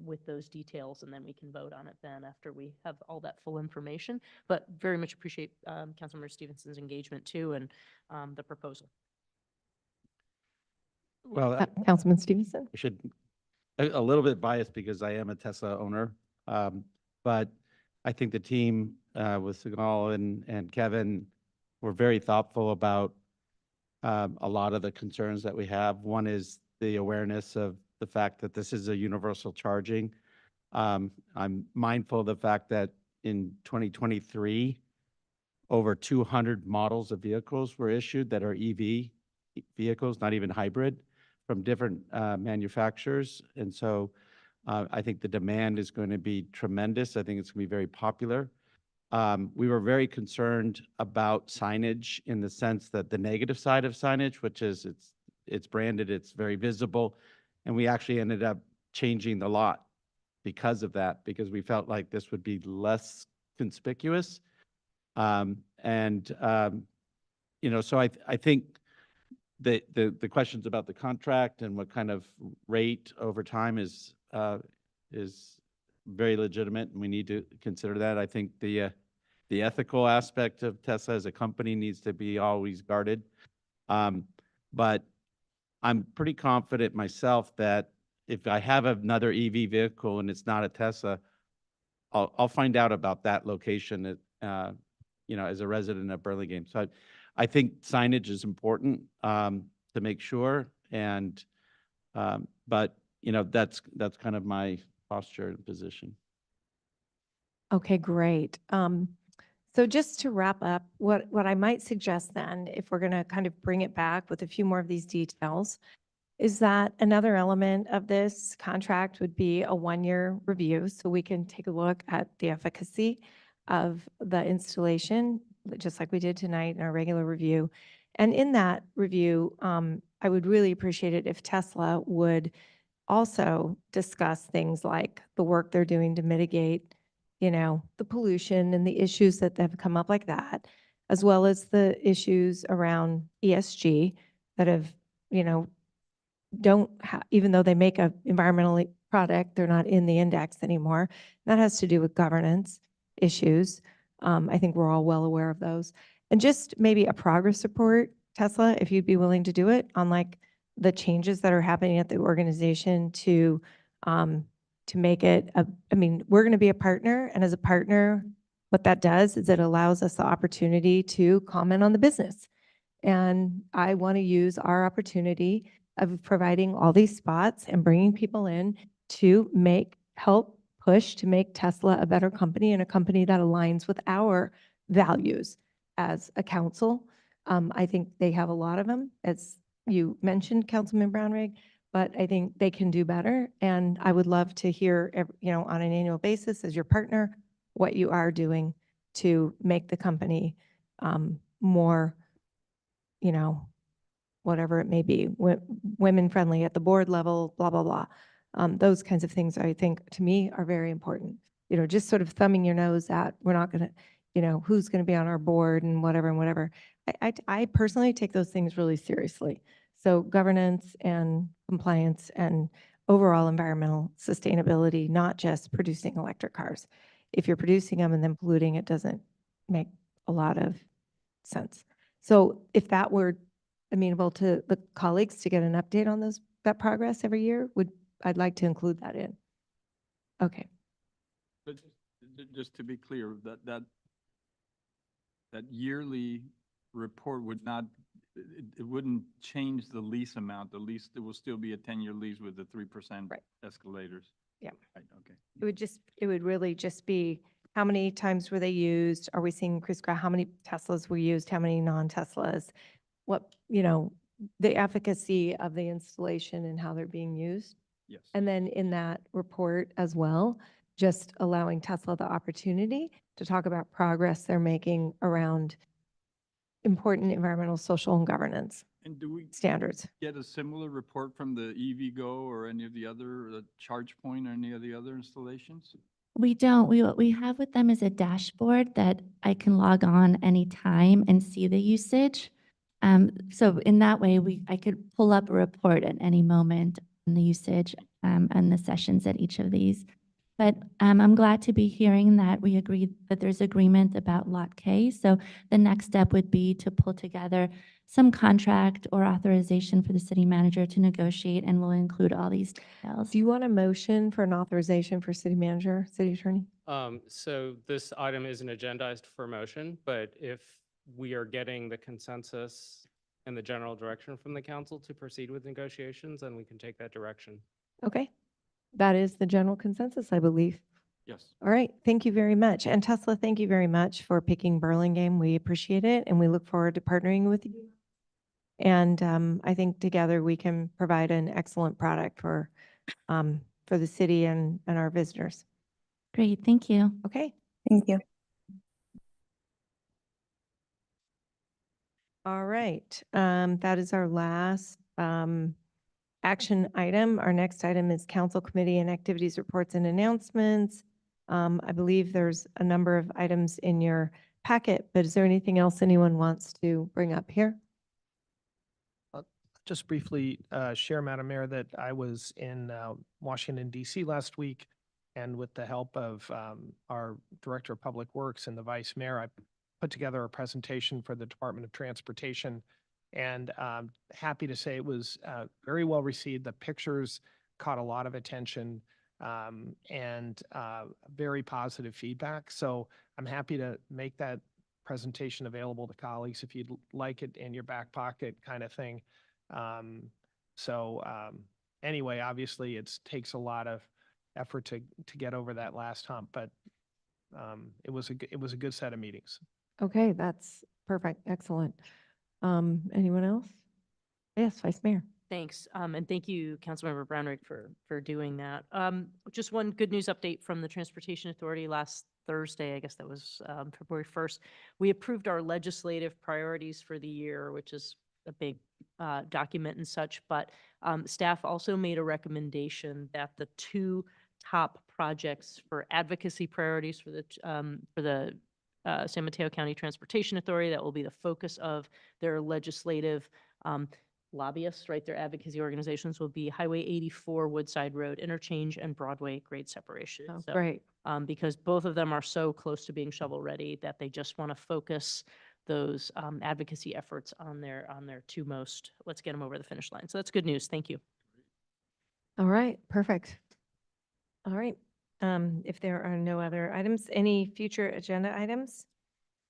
with those details, and then we can vote on it then after we have all that full information. But very much appreciate Councilmember Stevenson's engagement too, and the proposal. Well, Councilman Stevenson? I should, a little bit biased because I am a Tesla owner. But I think the team with Segal and Kevin were very thoughtful about a lot of the concerns that we have. One is the awareness of the fact that this is a universal charging. I'm mindful of the fact that in 2023, over 200 models of vehicles were issued that are EV vehicles, not even hybrid, from different manufacturers. And so I think the demand is going to be tremendous. I think it's going to be very popular. We were very concerned about signage in the sense that the negative side of signage, which is it's branded, it's very visible. And we actually ended up changing the lot because of that, because we felt like this would be less conspicuous. So I think the questions about the contract and what kind of rate over time is very legitimate, and we need to consider that. I think the ethical aspect of Tesla as a company needs to be always guarded. But I'm pretty confident myself that if I have another EV vehicle and it's not a Tesla, I'll find out about that location as a resident of Burlingame. So I think signage is important to make sure, but that's kind of my posture and position. Okay, great. So just to wrap up, what I might suggest then, if we're going to kind of bring it back with a few more of these details, is that another element of this contract would be a one-year review, so we can take a look at the efficacy of the installation, just like we did tonight in our regular review. And in that review, I would really appreciate it if Tesla would also discuss things like the work they're doing to mitigate, the pollution and the issues that have come up like that, as well as the issues around ESG that have, even though they make a environmentally product, they're not in the index anymore. That has to do with governance issues. I think we're all well aware of those. And just maybe a progress report, Tesla, if you'd be willing to do it on like the changes that are happening at the organization to make it we're going to be a partner, and as a partner, what that does is it allows us the opportunity to comment on the business. And I want to use our opportunity of providing all these spots and bringing people in to help push to make Tesla a better company and a company that aligns with our values as a council. I think they have a lot of them, as you mentioned, Councilman Brownrigg, but I think they can do better. And I would love to hear, on an annual basis as your partner, what you are doing to make the company more, whatever it may be, women friendly at the board level, blah, blah, blah. Those kinds of things, I think, to me, are very important. Just sort of thumbing your nose at, we're not going to, who's going to be on our board and whatever and whatever. I personally take those things really seriously. So governance and compliance and overall environmental sustainability, not just producing electric cars. If you're producing them and then polluting, it doesn't make a lot of sense. So if that were amenable to the colleagues to get an update on that progress every year, I'd like to include that in. Okay. But just to be clear, that yearly report would not, it wouldn't change the lease amount. The lease, it will still be a 10-year lease with the 3% escalators. Yeah. Right, okay. It would really just be how many times were they used? Are we seeing how many Teslas were used? How many non-Teslas? What, the efficacy of the installation and how they're being used. Yes. And then in that report as well, just allowing Tesla the opportunity to talk about progress they're making around important environmental, social, and governance And do we standards. get a similar report from the EVgo or any of the other ChargePoint or any of the other installations? We don't. What we have with them is a dashboard that I can log on anytime and see the usage. So in that way, I could pull up a report at any moment on the usage and the sessions at each of these. But I'm glad to be hearing that we agree that there's agreement about Lot K. So the next step would be to pull together some contract or authorization for the city manager to negotiate, and we'll include all these details. Do you want a motion for an authorization for city manager, city attorney? So this item isn't agendized for motion, but if we are getting the consensus and the general direction from the council to proceed with negotiations, then we can take that direction. Okay. That is the general consensus, I believe. Yes. All right. Thank you very much. And Tesla, thank you very much for picking Burlingame. We appreciate it, and we look forward to partnering with you. And I think together we can provide an excellent product for the city and our visitors. Great. Thank you. Okay. Thank you. All right, that is our last action item. Our next item is council committee and activities reports and announcements. I believe there's a number of items in your packet, but is there anything else anyone wants to bring up here? Just briefly share, Madam Mayor, that I was in Washington DC last week, and with the help of our Director of Public Works and the Vice Mayor, I put together a presentation for the Department of Transportation, and happy to say it was very well received. The pictures caught a lot of attention and very positive feedback. So I'm happy to make that presentation available to colleagues if you'd like it in your back pocket kind of thing. Anyway, obviously it takes a lot of effort to get over that last hump, but it was a good set of meetings. Okay, that's perfect. Excellent. Anyone else? Yes, Vice Mayor. Thanks. And thank you, Councilmember Brownrigg, for doing that. Just one good news update from the Transportation Authority last Thursday. I guess that was February 1st. We approved our legislative priorities for the year, which is a big document and such, but staff also made a recommendation that the two top projects for advocacy priorities for the San Mateo County Transportation Authority, that will be the focus of their legislative lobbyists, right? Their advocacy organizations will be Highway 84 Woodside Road interchange and Broadway grade separation. Oh, So, great. because both of them are so close to being shovel ready that they just want to focus those advocacy efforts on their two most, let's get them over the finish line. So that's good news. Thank you. All right, perfect. All right. If there are no other items, any future agenda items?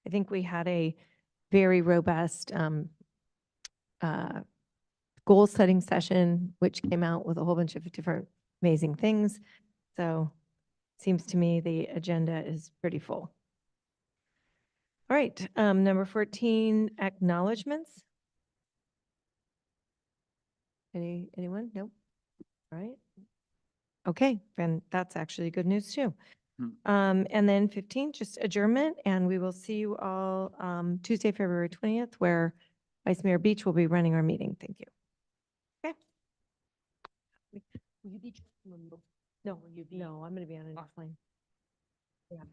I think we had a very robust goal setting session, which came out with a whole bunch of different amazing things. So seems to me the agenda is pretty full. All right, number 14, acknowledgements. Anyone? Nope. All right. Okay, then that's actually good news too. And then 15, just adjournment, and we will see you all Tuesday, February 20th, where Vice Mayor Beach will be running our meeting. Thank you. Okay. Will you be? No, will you be? No, I'm going to be on an airplane. Yeah.